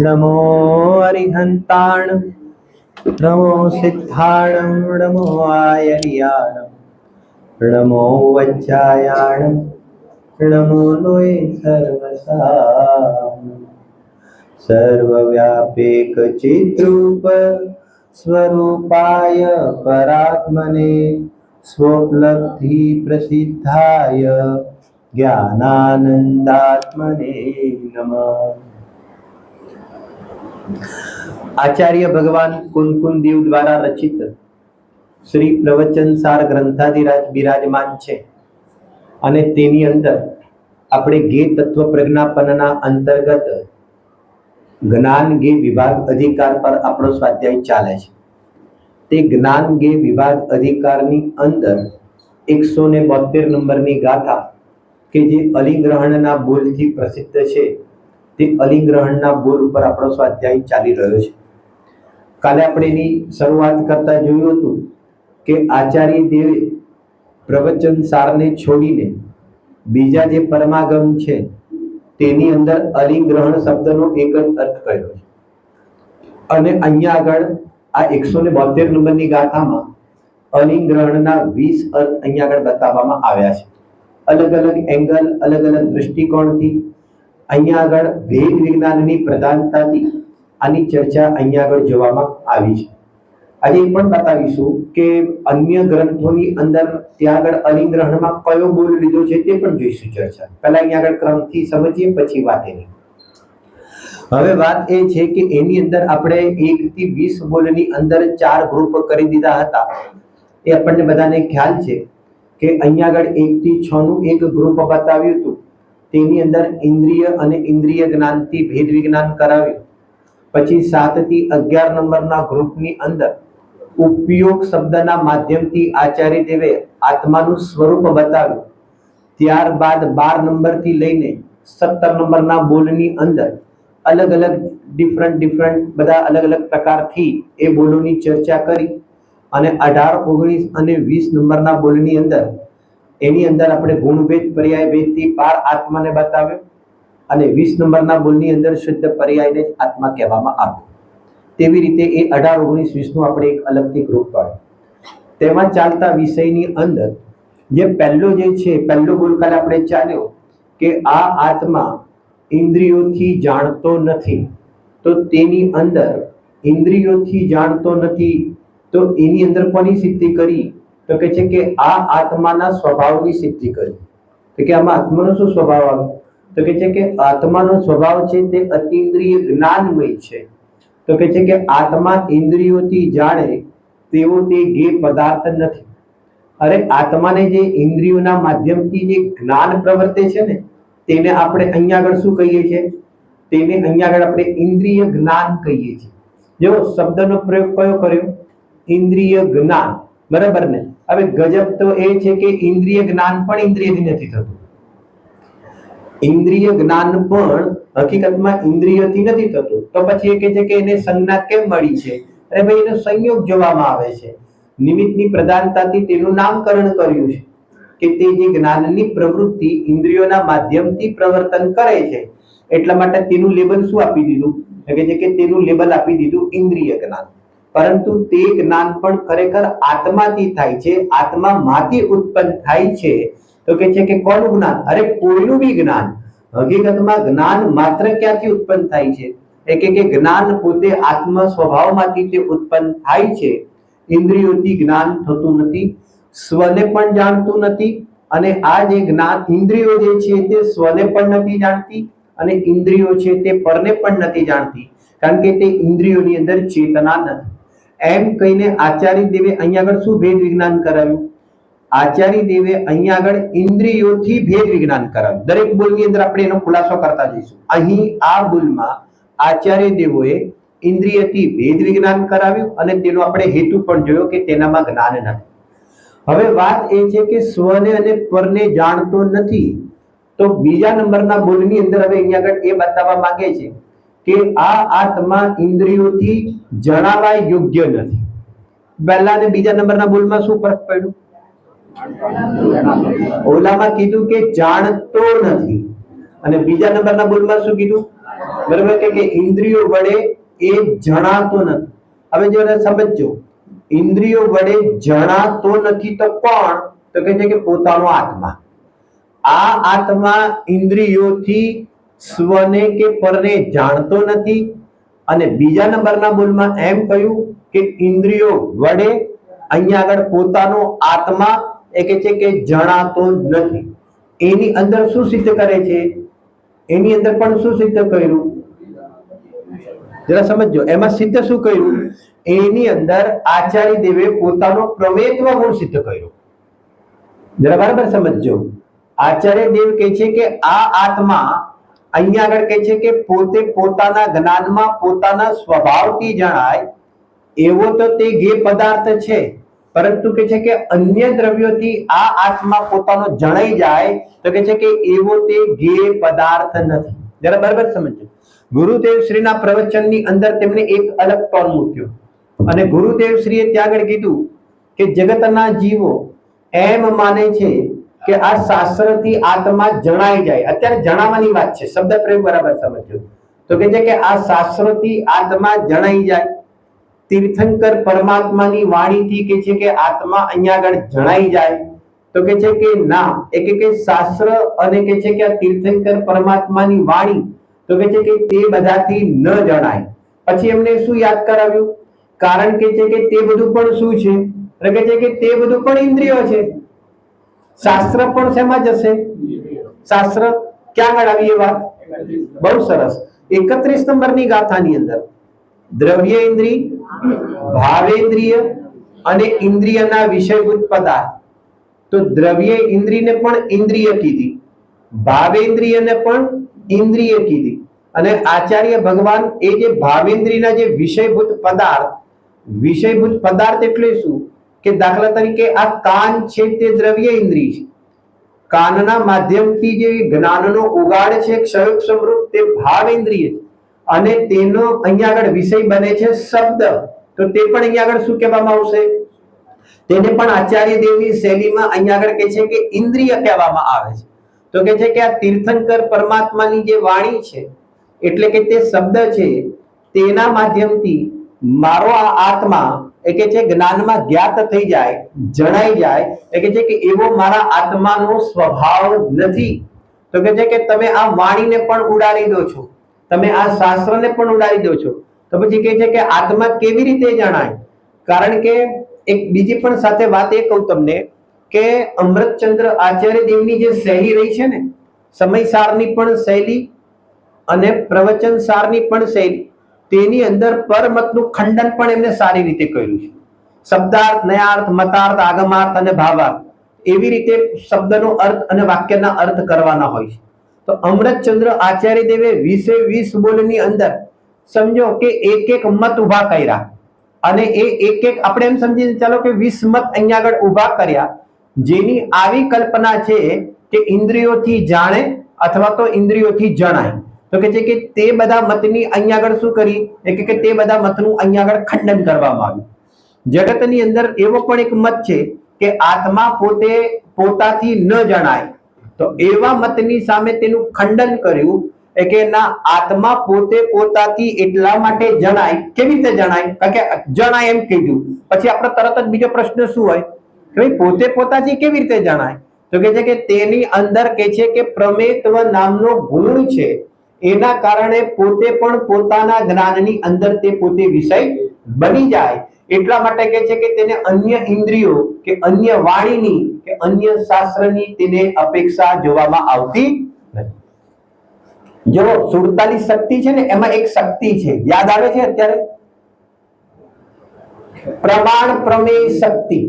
नमो अरिहंताण, नमो सिद्धाणं, नमो आयर्याणं, नमो वज्रायाण, नमो लोये सर्वसाम। सर्वव्यापक चिद्रूप स्वरूपाय परात्मने स्वोपलब्धि प्रसिद्धाय ज्ञानानंदात्मने नमः। आचार्य भगवान कुंकुम देव द्वारा रचित श्री प्रवचन सार ग्रंथाधिराज विराजमान છે અને તેની અંદર આપણે ગે તત્વ પ્રજ્ઞાપનના અંતર્ગત જ્ઞાન ગે વિભાગ અધિકાર પર આપણો સ્વાધ્યાય ચાલે છે। તે જ્ઞાન ગે વિભાગ અધિકારની અંદર 172 નંબરની ગાથા કે જે અલિંગ્રહણના બોલથી પ્રસિદ્ધ છે, તે અલિંગ્રહણના બોલ ઉપર આપણો સ્વાધ્યાય ચાલી રહ્યો છે। કાલે આપણે એની શરૂઆત કરતા જોયું હતું કે આચાર્ય દેવે પ્રવચન સારને છોડીને બીજા જે પરમાગમ છે તેની અંદર અલિંગ્રહણ શબ્દનો એક જ અર્થ કર્યો છે અને અહીંયા આગળ આ 172 નંબરની ગાથામાં અલિંગ્રહણના 20 અર્થ અહીંયા આગળ બતાવવામાં આવ્યા છે। અલગ અલગ એંગલ, અલગ અલગ દૃષ્ટિકોણથી અહીંયા આગળ ભેદ વિજ્ઞાનની પ્રધાનતાથી આની ચર્ચા અહીંયા આગળ જોવામાં આવી છે। આજે એ પણ બતાવીશું કે અન્ય ગ્રંથોની અંદર ત્યાં આગળ અલિંગ્રહણમાં કયો બોલ લીધો છે તે પણ જોઈશું ચર્ચા। પહેલા અહીંયા આગળ ક્રમથી સમજીએ પછી વાત એની। હવે વાત એ છે કે એની અંદર આપણે 1 થી 20 બોલની અંદર 4 ગ્રુપ કરી દીધા હતા। એ આપણને બધાને ખ્યાલ છે કે અહીંયા આગળ 1 થી 6 નું એક ગ્રુપ બતાવ્યું હતું। તેની અંદર ઇન્દ્રિય અને ઇન્દ્રિય જ્ઞાનથી ભેદ વિજ્ઞાન કરાવ્યું। પછી 7 થી 11 નંબરના ગ્રુપની અંદર ઉપયોગ શબ્દના માધ્યમથી આચાર્ય દેવે આત્માનું સ્વરૂપ બતાવ્યું। ત્યારબાદ 12 નંબરથી લઈને 17 નંબરના બોલની અંદર અલગ અલગ ડિફરન્ટ બધા અલગ અલગ પ્રકારથી એ બોલોની ચર્ચા કરી અને 18, 19 અને 20 નંબરના બોલની અંદર એની અંદર આપણે ગુણભેદ પર્યાય ભેદથી પાર આત્માને બતાવ્યો અને 20 નંબરના બોલની અંદર શુદ્ધ પર્યાયને જ આત્મા કહેવામાં આવ્યો। તેવી રીતે એ 18, 19, 20 નું આપણે એક અલગથી ગ્રુપ પાડ્યો। તેમાં ચાલતા વિષયની અંદર જે પહેલો બોલ કાલે આપણે ચાલ્યો કે આ આત્મા ઇન્દ્રિયોથી જાણતો નથી, તો તેની અંદર ઇન્દ્રિયોથી જાણતો નથી તો એની અંદર કોની સિદ્ધિ કરી? તો કે છે કે આ આત્માના સ્વભાવની સિદ્ધિ કરી। તો કે આમાં આત્માનો શું સ્વભાવ આવે? તો કે છે કે આત્માનો સ્વભાવ છે તે અતિન્દ્રિય જ્ઞાનમય છે। તો કે છે કે આત્મા ઇન્દ્રિયોથી જાણે તેવો તે ગે પદાર્થ નથી। અરે આત્માને જે ઇન્દ્રિયોના માધ્યમથી જે જ્ઞાન પ્રવર્તે છે ને તેને આપણે અહીંયા આગળ શું કહીએ છીએ? તેને અહીંયા આગળ આપણે ઇન્દ્રિય જ્ઞાન કહીએ છીએ। જો શબ્દનો પ્રયોગ કયો કર્યો? ઇન્દ્રિય જ્ઞાન, બરાબર ને? હવે ગજબ તો એ છે કે ઇન્દ્રિય જ્ઞાન પણ ઇન્દ્રિયથી નથી થતું। ઇન્દ્રિય જ્ઞાન પણ હકીકતમાં ઇન્દ્રિયથી નથી થતું, તો પછી એ કહે છે કે એને સંજ્ઞા કેમ મળી છે? અરે ભાઈ એનો સંયોગ જોવામાં આવે છે, નિમિત્તની પ્રધાનતાથી તેનું નામકરણ કર્યું છે કે તે જે જ્ઞાનની પ્રવૃત્તિ ઇન્દ્રિયોના માધ્યમથી પ્રવર્તન કરે છે એટલા માટે તેનું લેબલ શું આપી દીધું? કે છે કે તેનું લેબલ આપી દીધું ઇન્દ્રિય જ્ઞાન। પરંતુ તે જ્ઞાન પણ ખરેખર આત્માથી થાય છે, આત્મામાંથી ઉત્પન્ન થાય છે। તો કે છે કે કોનું જ્ઞાન? અરે કોઈનું બી જ્ઞાન। હકીકતમાં જ્ઞાન માત્ર ક્યાંથી ઉત્પન્ન થાય છે? એ કે જ્ઞાન પોતે આત્મ સ્વભાવમાંથી તે ઉત્પન્ન થાય છે। ઇન્દ્રિયોથી જ્ઞાન થતું નથી, સ્વને પણ જાણતું નથી અને આ જે જ્ઞાન ઇન્દ્રિયો જે છે તે સ્વને પણ નથી જાણતી અને ઇન્દ્રિયો છે તે પરને પણ નથી જાણતી, કારણ કે તે ઇન્દ્રિયોની અંદર ચેતના નથી। એમ કહીને આચાર્ય દેવે અહીંયા આગળ શું ભેદ વિજ્ઞાન કરાવ્યું? આચાર્ય દેવે અહીંયા આગળ ઇન્દ્રિયોથી ભેદ વિજ્ઞાન કરાવ્યું। દરેક બોલની અંદર આપણે એનો ખુલાસો કરતા જઈશું। અહીં આ બોલમાં આચાર્ય દેવોએ ઇન્દ્રિયથી ભેદ વિજ્ઞાન કરાવ્યું અને તેનો આપણે હેતુ પણ જોયો કે તેનામાં જ્ઞાન નથી। હવે વાત એ છે કે સ્વને અને પરને જાણતો નથી, તો બીજા નંબરના બોલની અંદર હવે અહીંયા આગળ એ બતાવવા માંગે છે કે આ આત્મા ઇન્દ્રિયોથી જણાવાય યોગ્ય નથી। પહેલા અને બીજા નંબરના બોલમાં શું ફરક પડ્યો? ઓલામાં કીધું કે જાણતો નથી, અને બીજા નંબરના બોલમાં શું કીધું? બરાબર કે ઇન્દ્રિયો વડે એ જણાતો નથી. હવે જો સમજજો, ઇન્દ્રિયો વડે જણાતો નથી તો કોણ? તો કહે છે કે પોતાનો આત્મા. આ આત્મા ઇન્દ્રિયોથી સ્વને કે પરને જાણતો નથી. અને બીજા નંબરના બોલમાં એમ કહ્યું કે ઇન્દ્રિયો વડે અહીંયા આગળ પોતાનો આત્મા એ કહે છે કે જણાતો નથી. એની અંદર શું સિદ્ધ કરે છે? એની અંદર પણ શું સિદ્ધ કર્યું? જરા સમજો, એમાં સિદ્ધ શું કર્યું? એની અંદર આચાર્ય દેવે પોતાનો પ્રમેયત્વ ગુણ સિદ્ધ કર્યો. જરા બરાબર સમજજો. આચાર્ય દેવ કહે છે કે આ આત્મા અહીંયા આગળ કહે છે કે પોતે પોતાના જ્ઞાનમાં પોતાના સ્વભાવથી જણાય એવો તો તે ગે પદાર્થ છે, પરંતુ કે છે કે અન્ય દ્રવ્યોથી આ આત્મા પોતાનો જણાઈ જાય તો કે છે કે એવો તે ગે પદાર્થ નથી. જરા બરાબર સમજો. ગુરુદેવ શ્રીના પ્રવચનની અંદર તેમણે એક અલગ ટોન મૂક્યો, અને ગુરુદેવ શ્રીએ ત્યાં આગળ કીધું કે જગતના જીવો એમ માને છે કે આ શાસ્ત્રથી આત્મા જણાઈ જાય. અત્યારે જણાવવાની વાત છે, શબ્દ પ્રયોગ બરાબર સમજો. તો કે છે કે આ શાસ્ત્રથી આત્મા જણાઈ જાય. તીર્થંકર પરમાત્માની વાણીથી કે છે કે આત્મા અહીંયા આગળ જણાઈ જાય. તો કે છે કે ના, એ કે શાસ્ત્ર અને કે છે કે આ તીર્થંકર પરમાત્માની વાણી તો કે છે કે તે બધાથી ન જણાય. પછી એમને શું યાદ કરાવ્યું? કારણ કે છે કે તે બધું પણ શું છે? એટલે કે છે કે તે બધું પણ ઇન્દ્રિયો છે. શાસ્ત્ર પણ શેમાં જશે? શાસ્ત્ર ક્યાં આગળ આવી એ વાત? બહુ સરસ. 31 નંબરની ગાથાની અંદર દ્રવ્ય ઇન્દ્રિય, ભાવેન્દ્રિય અને ઇન્દ્રિયના વિષયભૂત પદાર્થ. તો દ્રવ્ય ઇન્દ્રિયને પણ ઇન્દ્રિય કીધી, ભાવેન્દ્રિયને પણ ઇન્દ્રિય કીધી. અને આચાર્ય ભગવાન એ જે ભાવેન્દ્રિયના જે વિષયભૂત પદાર્થ એટલે શું? કે દાખલા તરીકે આ કાન છે તે દ્રવ્ય ઇન્દ્રિય છે. કાનના માધ્યમથી જે જ્ઞાનનો ઉગાડ છે ક્ષયોગ સમૃદ્ધ, તે ભાવેન્દ્રિય છે. અને તેનો અહીંયા આગળ વિષય બને છે શબ્દ. તો તે પણ અહીંયા આગળ શું કહેવામાં આવશે? તેને પણ આચાર્ય દેવની શૈલીમાં અહીંયા આગળ કહે છે કે ઇન્દ્રિય કહેવામાં આવે છે. તો કહે છે કે આ તીર્થંકર પરમાત્માની જે વાણી છે એટલે કે તે શબ્દ છે, તેના માધ્યમથી મારો આ આત્મા એ કે છે જ્ઞાનમાં જ્ઞાત થઈ જાય, જણાઈ જાય. એ કે છે કે એવો મારા આત્માનો સ્વભાવ નથી. તો કે છે કે તમે આ વાણીને પણ ઉડાડી દો છો, તમે આ શાસ્ત્રને પણ ઉડાડી દો છો. તો પછી કહે છે કે આત્મા કેવી રીતે જણાય? કારણ કે એક બીજી પણ સાથે વાત એ કહું તમને કે અમૃતચંદ્ર આચાર્ય દેવની જે શૈલી રહી છે ને, સમયસારની પણ શૈલી અને પ્રવચન સારની પણ શૈલી, તેની અંદર પરમતનું ખંડન પણ એમને સારી રીતે કર્યું છે. શબ્દાર્થ, નયાર્થ, મતાર્થ, આગમાર્થ અને ભાવાર્થ એવી રીતે શબ્દનો અર્થ અને વાક્યના અર્થ કરવાના હોય છે. તો અમૃતચંદ્ર આચાર્ય દેવે 20 બોલની અંદર સમજો કે એક એક મત ઉભા કર્યા, અને એ એક એક આપણે એમ સમજીને ચાલો કે 20 મત અહીંયા આગળ ઉભા કર્યા, જેની આવી કલ્પના છે કે ઇન્દ્રિયોથી જાણે અથવા તો ઇન્દ્રિયોથી જણાય. તો કે છે કે તે બધા મતની અહીંયા આગળ શું કરી? કે તે બધા મતનું અહીંયા આગળ ખંડન કરવામાં આવ્યું. જગતની અંદર એવો પણ એક મત છે કે આત્મા પોતે પોતાથી ન જણાય. તો એવા મતની સામે તેનું ખંડન કર્યું કે ના, આત્મા પોતે પોતાથી એટલા માટે જણાય. કેવી રીતે જણાય? કારણ કે જણાય એમ કીધું પછી આપણે તરત જ બીજો પ્રશ્ન શું હોય કે ભાઈ પોતે પોતાથી કેવી રીતે જણાય? તો કે છે કે તેની અંદર કે છે કે પ્રમેયત્વ નામનો ગુણ છે, એના કારણે પોતે પણ પોતાના જ્ઞાનની અંદર તે પોતે વિષય બની જાય. એટલા માટે કહે છે કે તેને અન્ય ઇન્દ્રિયો કે અન્ય વાણીની કે અન્ય શાસ્ત્રની તેને અપેક્ષા જોવામાં આવતી નથી. જો 47 શક્તિ છે ને, એમાં એક શક્તિ છે, યાદ આવે છે અત્યારે? પ્રમાણ પ્રમેય શક્તિ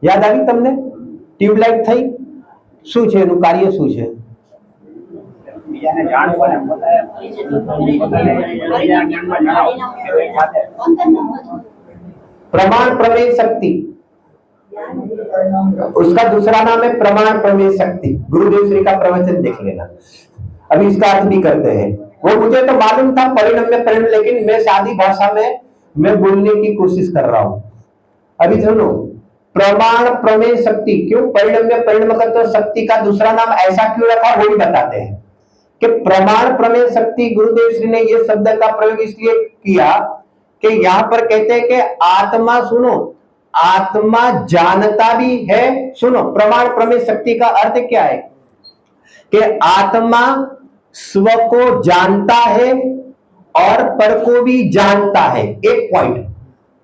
યાદ આવી તમને? ટ્યુબલાઇટ થઈ. શું છે એનું કાર્ય? શું છે? प्रमाण प्रमेय शक्ति, उसका दूसरा नाम है प्रमाण प्रमेय शक्ति. गुरुदेव श्री का प्रवचन देख लेना. अभी इसका अर्थ भी करते हैं. वो मुझे तो मालूम था परिणाम में परिणाम, लेकिन मैं सादी भाषा में मैं बोलने की कोशिश कर रहा हूं. अभी सुनो, प्रमाण प्रमेय शक्ति। क्यों परिणम्य परिणमकत्व शक्ति का दूसरा नाम ऐसा क्यों रखा वो भी बताते हैं कि प्रमाण प्रमेय शक्ति। गुरुदेव श्री ने ये शब्द का प्रयोग इसलिए किया कि यहां पर कहते हैं कि आत्मा, सुनो, आत्मा जानता भी है। सुनो, प्रमाण प्रमेय शक्ति का अर्थ क्या है कि आत्मा स्व को जानता है और पर को भी जानता है। एक पॉइंट,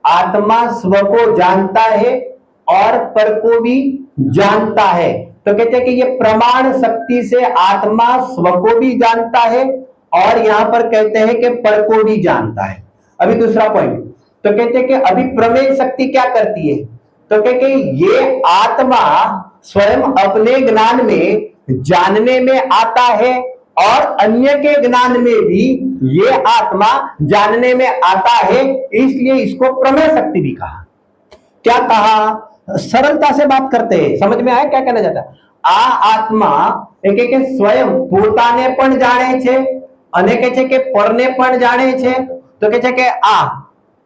आत्मा स्व को जानता है और पर को भी जानता है। तो कहते हैं कि ये प्रमाण शक्ति से आत्मा स्व को भी जानता है और यहां पर कहते हैं कि पर को भी जानता है। अभी दूसरा पॉइंट, तो कहते हैं कि अभी प्रमेय शक्ति क्या करती है, तो कहते हैं ये आत्मा स्वयं अपने ज्ञान में जानने में आता है और अन्य के ज्ञान में भी ये आत्मा जानने में आता है, इसलिए इसको प्रमेय शक्ति भी कहा। क्या कहा? सरलता से बात करते हैं, समझ में आया क्या कहना चाहता है? આ આત્મા એક કે સ્વયં પોતાને પણ જાણે છે અને કહે છે કે પરને પણ જાણે છે। તો કહે છે કે આ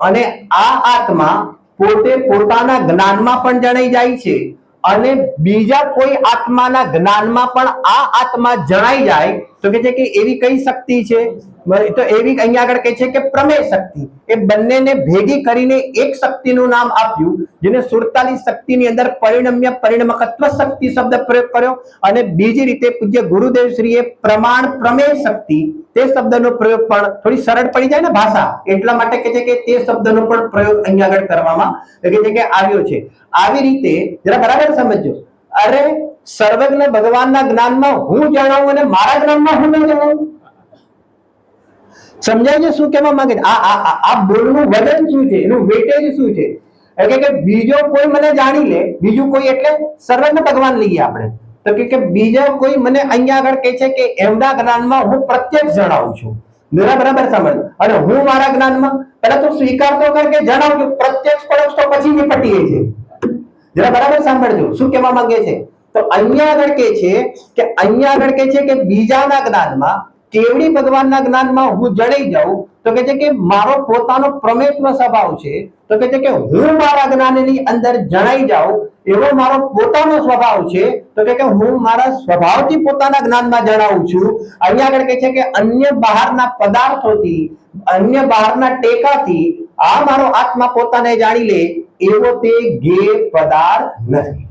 અને આ આત્મા પોતે પોતાના જ્ઞાનમાં પણ જણાઈ જાય છે અને બીજા કોઈ આત્માના જ્ઞાનમાં પણ આ આત્મા જણાઈ જાય। તો કહે છે કે એવી કઈ શક્તિ છે? તો એવી અહીંયા આગળ કહે છે કે પ્રમેય શક્તિ। એ બંનેને ભેગી કરીને એક શક્તિનું નામ આપ્યું, જેને 47 શક્તિની અંદર પરિણમ્ય પરિણમકત્વ શક્તિ શબ્દ પ્રયોગ કર્યો અને બીજી રીતે પૂજ્ય ગુરુદેવ શ્રીએ પ્રમાણ પ્રમેય શક્તિ તે શબ્દનો પ્રયોગ પણ થોડી સરળ પડી જાય ને ભાષા, એટલા માટે કહે છે કે તે શબ્દનો પણ પ્રયોગ અહીંયા આગળ કરવામાં કહે છે કે આવ્યો છે। આવી રીતે જરા બરાબર સમજો। અરે સર્વજ્ઞ ભગવાનના જ્ઞાનમાં હું જણાવું અને મારા જ્ઞાનમાં હું ન જણાવું, સમજાય છે શું કહેવા માંગે છે? આ બોલનું વજન શું છે, એનું વેટેજ શું છે? એટલે કે બીજો કોઈ મને જાણી લે, બીજું કોઈ એટલે સર્વજ્ઞ ભગવાન લઈએ આપણે, તો કે બીજો કોઈ મને અહીંયા આગળ કહે છે કે એમના જ્ઞાનમાં હું પ્રત્યક્ષ જણાવું છું, બરાબર સમજ। અને હું મારા જ્ઞાનમાં પહેલા તો સ્વીકાર તો કર કે જણાવું છું, પ્રત્યક્ષ પરોક્ષ તો પછી નિપટીએ છે। જરા બરાબર સાંભળજો શું કહેવા માંગે છે। તો અહીંયા આગળ કહે છે કે અહીંયા આગળ કહે છે કે બીજાના જ્ઞાનમાં કેવડી ભગવાનના જ્ઞાનમાં હું જણાઈ જાઉં, તો કહે છે કે મારો પોતાનો પ્રમેયત્વ સ્વભાવ છે। તો કહે છે કે હું મારા જ્ઞાનની અંદર જણાઈ જાઉં એવો મારો પોતાનો સ્વભાવ છે। તો કે હું મારા સ્વભાવથી પોતાના જ્ઞાનમાં જણાવું છું। અહીંયા આગળ કહે છે કે અન્ય બહારના પદાર્થોથી, અન્ય બહારના ટેકાથી આ મારો આત્મા પોતાને જાણી લે એવો તે ગે પદાર્થ નથી।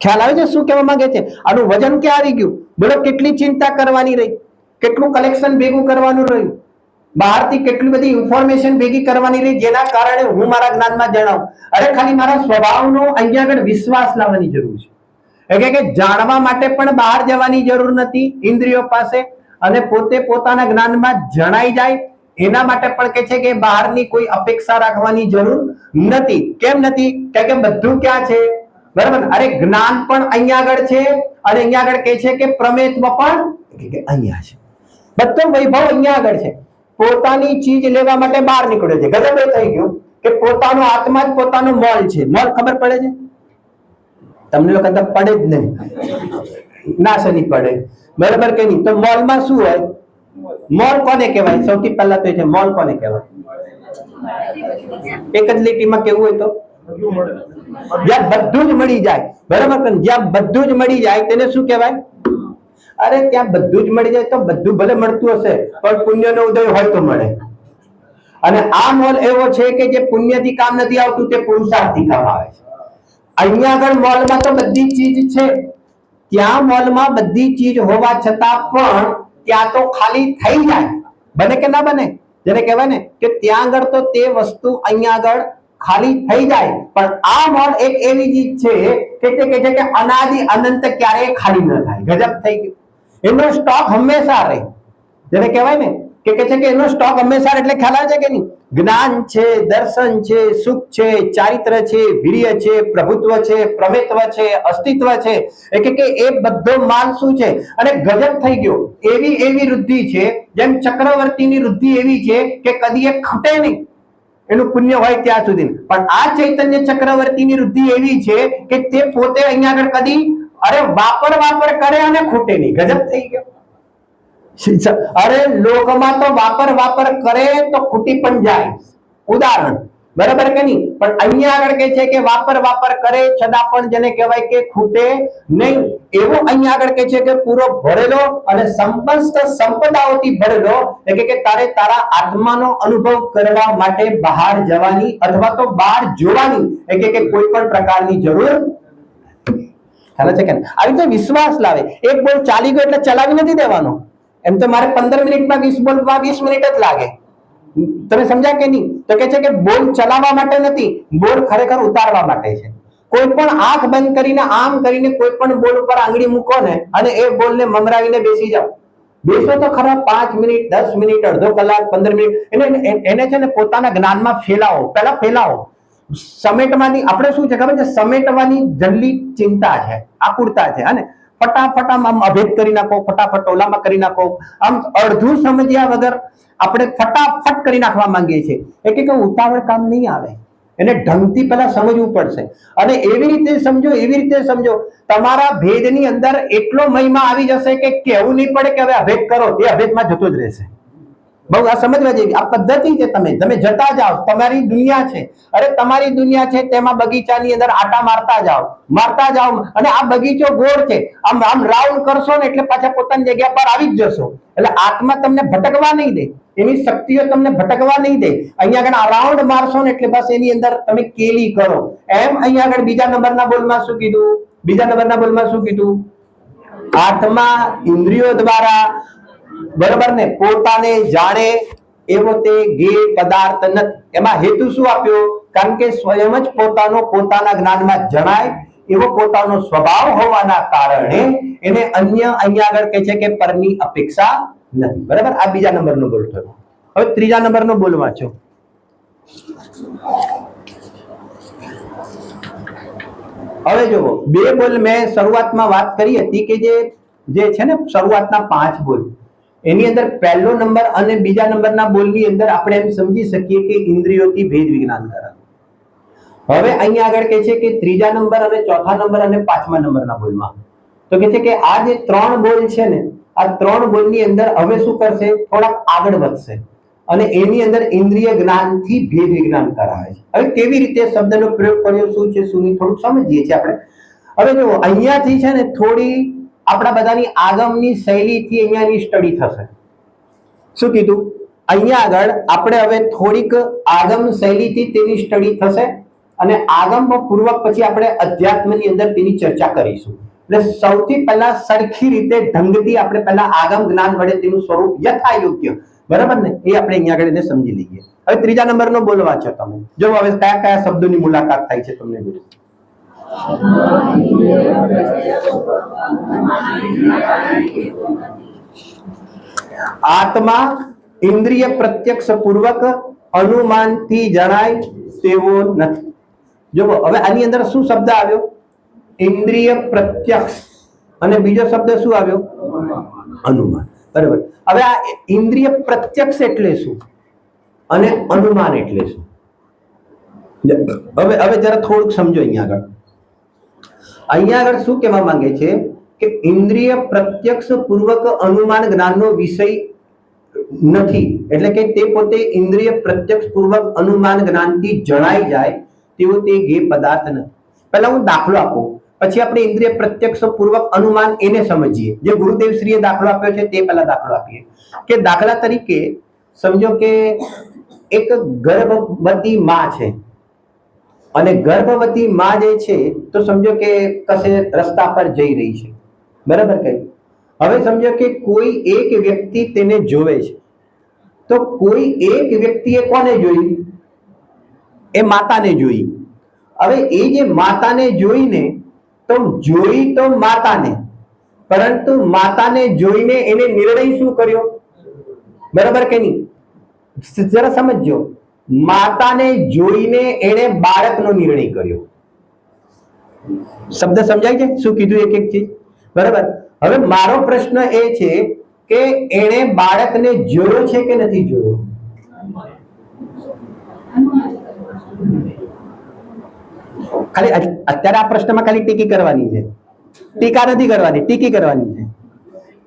ખ્યાલ આવે છે શું કહેવા માંગે છે? આનું વજન ક્યાં આવી ગયું? બોલો, કેટલી ચિંતા કરવાની રહી, કેટલું કલેક્શન ભેગું કરવાનું રહ્યું, બહારથી કેટલી બધી ઇન્ફોર્મેશન ભેગી કરવાની રહી, જેના કારણે હું મારા જ્ઞાનમાં જણાવું। અરે ખાલી મારા સ્વભાવનો અહીંયા આગળ વિશ્વાસ લાવવાની જરૂર છે, એટલે કે જાણવા માટે પણ બહાર જવાની જરૂર નથી ઇન્દ્રિયો પાસે, અને પોતે પોતાના જ્ઞાનમાં જણાઈ જાય એના માટે પણ કહે છે કે બહારની કોઈ અપેક્ષા રાખવાની જરૂર નથી। કેમ નથી? કારણ કે બધું ક્યાં છે? બરાબર। અરે જ્ઞાન પણ અહીંયા આગળ છે અને અહીંયા આગળ કહે છે કે પ્રમેયત્વ પણ અહીંયા છે, બધો વૈભવ અહીંયા આગળ છે। પોતાની ચીજ લેવા માટે બહાર નીકળ્યો છે, ગજબ એ થઈ ગયું કે પોતાનો આત્મા જ પોતાનો મોલ છે। મોલ ખબર પડે છે તમને? લોકો તો પડે જ નહીં, ના શની પડે, બરાબર કે નહીં? તો મોલમાં શું હોય? મોલ કોને કહેવાય? સૌથી પહેલા તો છે મોલ કોને કહેવાય? એક જ લીટીમાં કેવું હોય તો જ્યાં બધું જ મળી જાય, બરાબર? જ્યાં બધું જ મળી જાય તેને શું કહેવાય? અરે ત્યાં બધું જ મળી જાય તો બધું ભલે મળતું હશે પણ પુણ્યનો ઉદય હોય તો મળે। અને આ મોલ એવો છે કે જે પુણ્યથી કામ નથી આવતું, તે પુરુષાર્થથી કામ આવે છે। અહીંયા આગળ મોલમાં તો બધી ચીજ છે, ત્યાં મોલમાં બધી ચીજ હોવા છતાં પણ ત્યાં તો ખાલી થઈ જાય, બને કે ના બને? જેને કહેવાય ને કે ત્યાં આગળ તો તે વસ્તુ અહીંયા આગળ ખાલી થઈ જાય, પણ આ મોલ એક એવી ચીજ છે કે તે કહે છે કે અનાદિ અનંત ક્યારેય ખાલી ન થાય। ગજબ થઈ ગયું, એનો સ્ટોક હંમેશા રહે, જેને કહેવાય ને કે કહે છે કે એનો સ્ટોક હંમેશા, એટલે ખ્યાલ આવે છે કે નહીં? જ્ઞાન છે, દર્શન છે, સુખ છે, ચારિત્ર છે, વીર્ય છે, પ્રભુત્વ છે, પ્રમેયત્વ છે, અસ્તિત્વ છે, એટલે કે એ બધો માલ શું છે? અને ગજબ થઈ ગયો, એવી એવી વૃદ્ધિ છે જેમ ચક્રવર્તીની વૃદ્ધિ એવી છે કે કદી એ ખૂટે નહીં, એનું પુણ્ય હોય ત્યાં સુધી। પણ આ ચૈતન્ય ચક્રવર્તીની વૃદ્ધિ એવી છે કે તે પોતે અહીંયા આગળ કદી અરે વાપર કરે અને ખૂટે નહીં। ગજબ થઈ ગયો। અરે લોકમાં તો વાપર કરે તો ખૂટી પણ જાય, ઉદાહરણ, બરાબર કે નહીં? પણ અહીંયા આગળ કહે છે કે વાપર વાપર કરે છતાં પણ જેને કહેવાય કે ખૂટે નહીં, એવો અહીંયા આગળ કહે છે કે પૂરો ભરેલો અને સમસ્ત સંપદાઓથી ભરેલો, એટલે કે તારે તારા આત્માનો અનુભવ કરવા માટે બહાર જવાની અથવા તો બહાર જોવાની એટલે કે કોઈ પણ પ્રકારની જરૂર ખ્યાલ છે કે આવી રીતે વિશ્વાસ લાવે. એક બોલ ચાલી ગયો એટલે ચલાવી નથી દેવાનો, એમ તો મારે 15 મિનિટમાં 20 બોલમાં 20 મિનિટ જ લાગે. તમે સમજ્યા કે નહીં? તો કે છે કે બોલ ચલાવવા માટે નથી, બોલ ખરેખર ઉતારવા માટે છે. કોઈ પણ આંખ બંધ કરીને આમ કરીને કોઈ પણ બોલ ઉપર આંગળી મૂકો ને અને એ બોલને મમરાવીને બેસી જાઓ, બેસો તો ખરા 5 મિનિટ 10 મિનિટ અડધો કલાક 15 મિનિટ એને છે ને પોતાના જ્ઞાનમાં ફેલાવો, પહેલા ફેલાવો. સમેટવાની આપણે શું છે ખબર છે, સમેટવાની જલ્દી ચિંતા છે, આકુરતા છે, અને ફટાફટ આમ અભેદ કરી નાખો, ફટાફટ ઓલામાં કરી નાખો, આમ અડધું સમજ્યા વગર આપણે ફટાફટ કરી નાખવા માંગીએ છીએ. એટલે કે ઉતાવળ કામ નહીં આવે, એને ઢંગથી પહેલા સમજવું પડશે. અને એવી રીતે સમજો, એવી રીતે સમજો, તમારા ભેદની અંદર એટલો મહિમા આવી જશે કે કહેવું નહીં પડે કે હવે અભેદ કરો, એ અભેદમાં જતો જ રહેશે. બહુ આ સમજવા જેવી આ પદ્ધતિ છે. તમે જતા જાઓ, તમારી દુનિયા છે, અરે તમારી દુનિયા છે, તેમાં બગીચાની અંદર આટા મારતા જાઓ અને આ બગીચો ગોળ છે, આમ રાઉન્ડ કરશો ને એટલે પાછા પોતાની જગ્યા પર આવી જ જશો. એટલે આત્મા તમને ભટકવા નહીં દે, એની શક્તિઓ તમને ભટકવા નહીં દે. અહીંયા આગળ રાઉન્ડ મારશો ને એટલે બસ એની અંદર તમે કેલી કરો. એમ અહીંયા આગળ બીજા નંબરના બોલમાં શું કીધું? બીજા નંબરના બોલમાં શું કીધું? આત્મા ઇન્દ્રિયો દ્વારા, બરોબર ને, પોતાને જાણે એવો તે ગેય પદાર્થ નથી. એમાં હેતુ શું આપ્યો? કારણ કે સ્વયં જ પોતાના જ્ઞાનમાં જણાય એવો પોતાનો સ્વભાવ હોવાના કારણે એને અન્ય અહીંયા આગળ કહે છે કે પરની અપેક્ષા નથી. બરાબર? આ બીજા નંબરનો બોલ થયો. હવે ત્રીજા નંબરનો બોલ વાંચો. હવે જુઓ, બે બોલ મેં શરૂઆતમાં વાત કરી હતી કે જે છે ને શરૂઆતના 5 બોલ, એની અંદર પહેલો નંબર અને બીજા નંબરના બોલની અંદર આપણે એમ સમજી શકીએ કે ઇન્દ્રિયોથી ભેદ વિજ્ઞાન કરાવે. હવે અહીંયા આગળ કહે છે કે ત્રીજા નંબર અને ચોથા નંબર અને 5મા નંબરના બોલમાં તો કહે છે કે આ જે 3 બોલ છે ને, આ 3 બોલની અંદર હવે શું કરશે? થોડાક આગળ વધશે અને એની અંદર ઇન્દ્રિય જ્ઞાનથી ભેદ વિજ્ઞાન કરાવે છે. હવે કેવી રીતે શબ્દનો પ્રયોગ કર્યો, શું છે શું નહીં, થોડુંક સમજીએ છીએ આપણે. હવે જુઓ, અહીંયાથી છે ને થોડી આપણા બધાની આગમની શૈલીથી અહીંયાની સ્ટડી થશે. શું કીધું? અહીંયા આગળ આપણે હવે થોડીક આગમ શૈલીથી તેની સ્ટડી થશે અને આગમ પૂર્વક પછી આપણે અધ્યાત્મની અંદર તેની ચર્ચા કરીશું. એટલે સૌથી પહેલા સરખી રીતે ઢંગથી આપણે પહેલા આગમ જ્ઞાન વડે તેનું સ્વરૂપ યથાયોગ્ય, બરાબર ને, એ આપણે અહીંયા આગળ એને સમજી લઈએ. હવે ત્રીજા નંબરનો બોલ વાંચો તમે. જો હવે કયા કયા શબ્દોની મુલાકાત થાય છે તમને જોજો. આત્મા ઇન્દ્રિય પ્રત્યક્ષ પૂર્વક અનુમાનથી જણાય તેવો નથી. જો હવે આની અંદર શું શબ્દ આવ્યો? ઇન્દ્રિય પ્રત્યક્ષ, અને બીજો શબ્દ શું આવ્યો? અનુમાન. બરાબર. હવે આ ઇન્દ્રિય પ્રત્યક્ષ એટલે શું અને અનુમાન એટલે શું? હવે જરા થોડુંક સમજો. અહીંયા આગળ શું કહેવા માંગે છે કે ઇન્દ્રિય પ્રત્યક્ષ પૂર્વક અનુમાન જ્ઞાનનો વિષય નથી, એટલે કે તે પોતે ઇન્દ્રિય પ્રત્યક્ષ પૂર્વક અનુમાન જ્ઞાનથી જણાઈ જાય તેવો તે ગેય પદાર્થ નથી. પહેલા હું દાખલો આપું, પછી આપણે ઇન્દ્રિય પ્રત્યક્ષ પૂર્વક અનુમાન એને સમજીએ. જે ગુરુદેવ શ્રીએ દાખલો આપ્યો છે તે પહેલા દાખલો આપીએ. કે દાખલા તરીકે સમજો કે એક ગર્ભવતી માં છે અને ગર્ભવતી માં જે છે તો સમજો કે કશે રસ્તા પર જઈ રહી છે, બરાબર? કઈ હવે સમજો કે કોઈ એક વ્યક્તિ તેને જોવે છે, તો કોઈ એક વ્યક્તિએ કોને જોઈ? એ માતાને જોઈ. હવે એ જે માતાને જોઈને તો જોઈ તો માતાને, પરંતુ માતાને જોઈને એને નિર્ણય શું કર્યો? બરાબર કે નહીં? જરા સમજો. માતાને જોઈને એને બાળકનો નિર્ણય કર્યો. શબ્દ સમજાય છે શું કીધું? એક ચીજ, બરાબર. હવે મારો પ્રશ્ન એ છે કે એને બાળકને જોયો છે કે નથી જોયો? ખાલી અત્યારે આ પ્રશ્નમાં ખાલી ટીકી કરવાની છે, ટીકા નથી કરવાની, ટીકી કરવાની છે.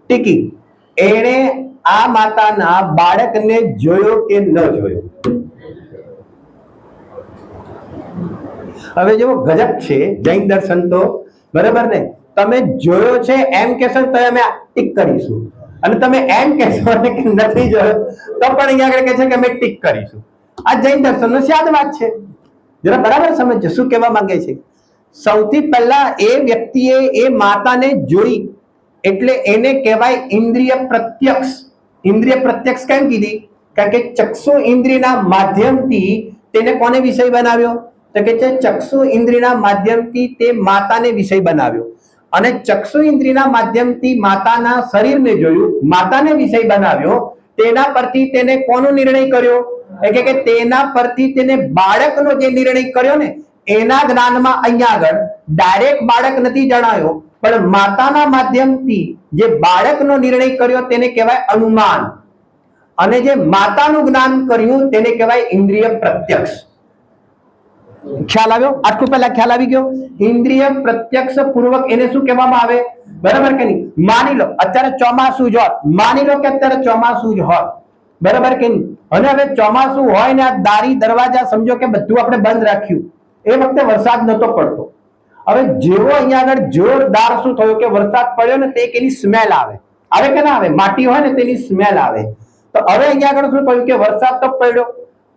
ટીકી. એણે આ માતાના બાળકને જોયો કે ન જોયો? હવે જો ગજબ છે જૈન દર્શન તો, બરાબર ને, તમે જોયો છે એમ કહેશો તો અમે ટીક કરીશું, અને તમે એમ કહેશો કે નથી જોયો તો પણ અહીંયા આગળ કહે છે કે અમે ટીક કરીશું. આ જૈન દર્શનનો સ્યાદ વાત છે. જરા બરાબર સમજજો શું કહેવા માંગે છે. સૌથી પહેલા એ વ્યક્તિએ એ માતાને જોઈ એટલે એને કહેવાય ઇન્દ્રિય પ્રત્યક્ષ. ઇન્દ્રિય પ્રત્યક્ષ કેમ કીધી? કારણ કે ચક્ષુ ઇન્દ્રિયના માધ્યમથી તેને કોને વિષય બનાવ્યો? તો કે છે ચક્ષુ ઇન્દ્રિયના માધ્યમથી તે માતાને વિષય બનાવ્યો, અને ચક્ષુ ઇન્દ્રિયના માધ્યમથી માતાના શરીરને જોયું, માતાને વિષય બનાવ્યો. તેના પરથી તેને કોનો નિર્ણય કર્યો? એટલે કે તેના પરથી તેને બાળકનો જે નિર્ણય કર્યો ને, એના જ્ઞાનમાં અહીંયા આગળ ડાયરેક્ટ બાળક નથી જણાયો, પણ માતાના માધ્યમથી જે બાળકનો નિર્ણય કર્યો તેને કહેવાય અનુમાન, અને જે માતાનું જ્ઞાન કર્યું તેને કહેવાય ઇન્દ્રિય પ્રત્યક્ષ. ખ્યાલ આવ્યો? આટલું પહેલા ખ્યાલ આવી ગયો? ઇન્દ્રિય પ્રત્યક્ષ પૂર્વક એને શું કહેવામાં આવે? બરાબર કે નહીં? માની લો અત્યારે ચોમાસું જ હોત, માની લો કે અત્યારે ચોમાસું જ હોત, બરાબર કે નહીં, અને હવે ચોમાસું હોય ને આ દારી દરવાજા સમજો કે બધું આપણે બંધ રાખ્યું, એ વખતે વરસાદ નતો પડતો. હવે જેવો અહીંયા આગળ જોરદાર શું થયું કે વરસાદ પડ્યો ને, તે એની સ્મેલ આવે. આવે કે ના આવે? માટી હોય ને તેની સ્મેલ આવે. તો હવે અહીંયા આગળ શું થયું કે વરસાદ તો પડ્યો,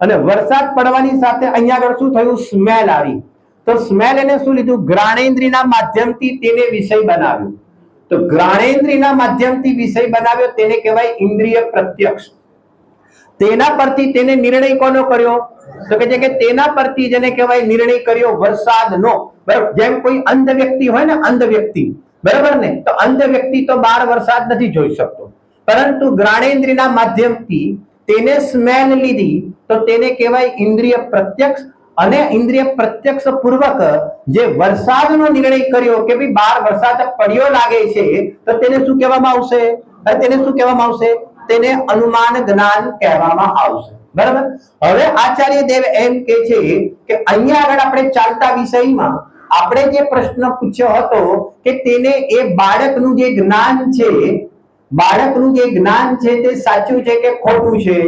અને વરસાદ પડવાની સાથે અહીંયા આગળ શું થયું? સ્મેલ આવી. તો સ્મેલ એને શું લીધું? જ્ઞાનેન્દ્રિયના માધ્યમથી તેને વિષય બનાવ્યો. તો જ્ઞાનેન્દ્રિયના માધ્યમથી વિષય બનાવ્યો તેને કહેવાય ઇન્દ્રિય પ્રત્યક્ષ. તેના પરથી તેને નિર્ણય કોનો કર્યો? તો કે છે કે તેના પરથી જેને કહેવાય નિર્ણય કર્યો વરસાદનો. બરાબર? જેમ કોઈ અંધ વ્યક્તિ હોય ને, અંધ વ્યક્તિ, બરાબર ને, તો અંધ વ્યક્તિ તો બહાર વરસાદ નથી જોઈ શકતો, પરંતુ જ્ઞાનેન્દ્રિયના માધ્યમથી તેને સ્મેલ લીધી તો તેને કહેવાય ઇન્દ્રિય પ્રત્યક્ષ. અને ઇન્દ્રિય પ્રત્યક્ષ પૂર્વક જે વરસાદનો નિર્ણય કર્યો કે ભાઈ બહાર વરસાદ પડ્યો લાગે છે, તો તેને શું કહેવામાં આવશે? તેને શું કહેવામાં આવશે? તેને અનુમાન જ્ઞાન કહેવામાં આવશે. બરાબર? હવે આચાર્ય દેવ એમ કે છે કે અહીંયા આગળ આપણે ચાલતા વિષયમાં આપણે જે પ્રશ્ન પૂછ્યો હતો કે તેને એ બાળકનું જે જ્ઞાન છે, બાળકનું જે જ્ઞાન છે તે સાચું છે કે ખોટું છે?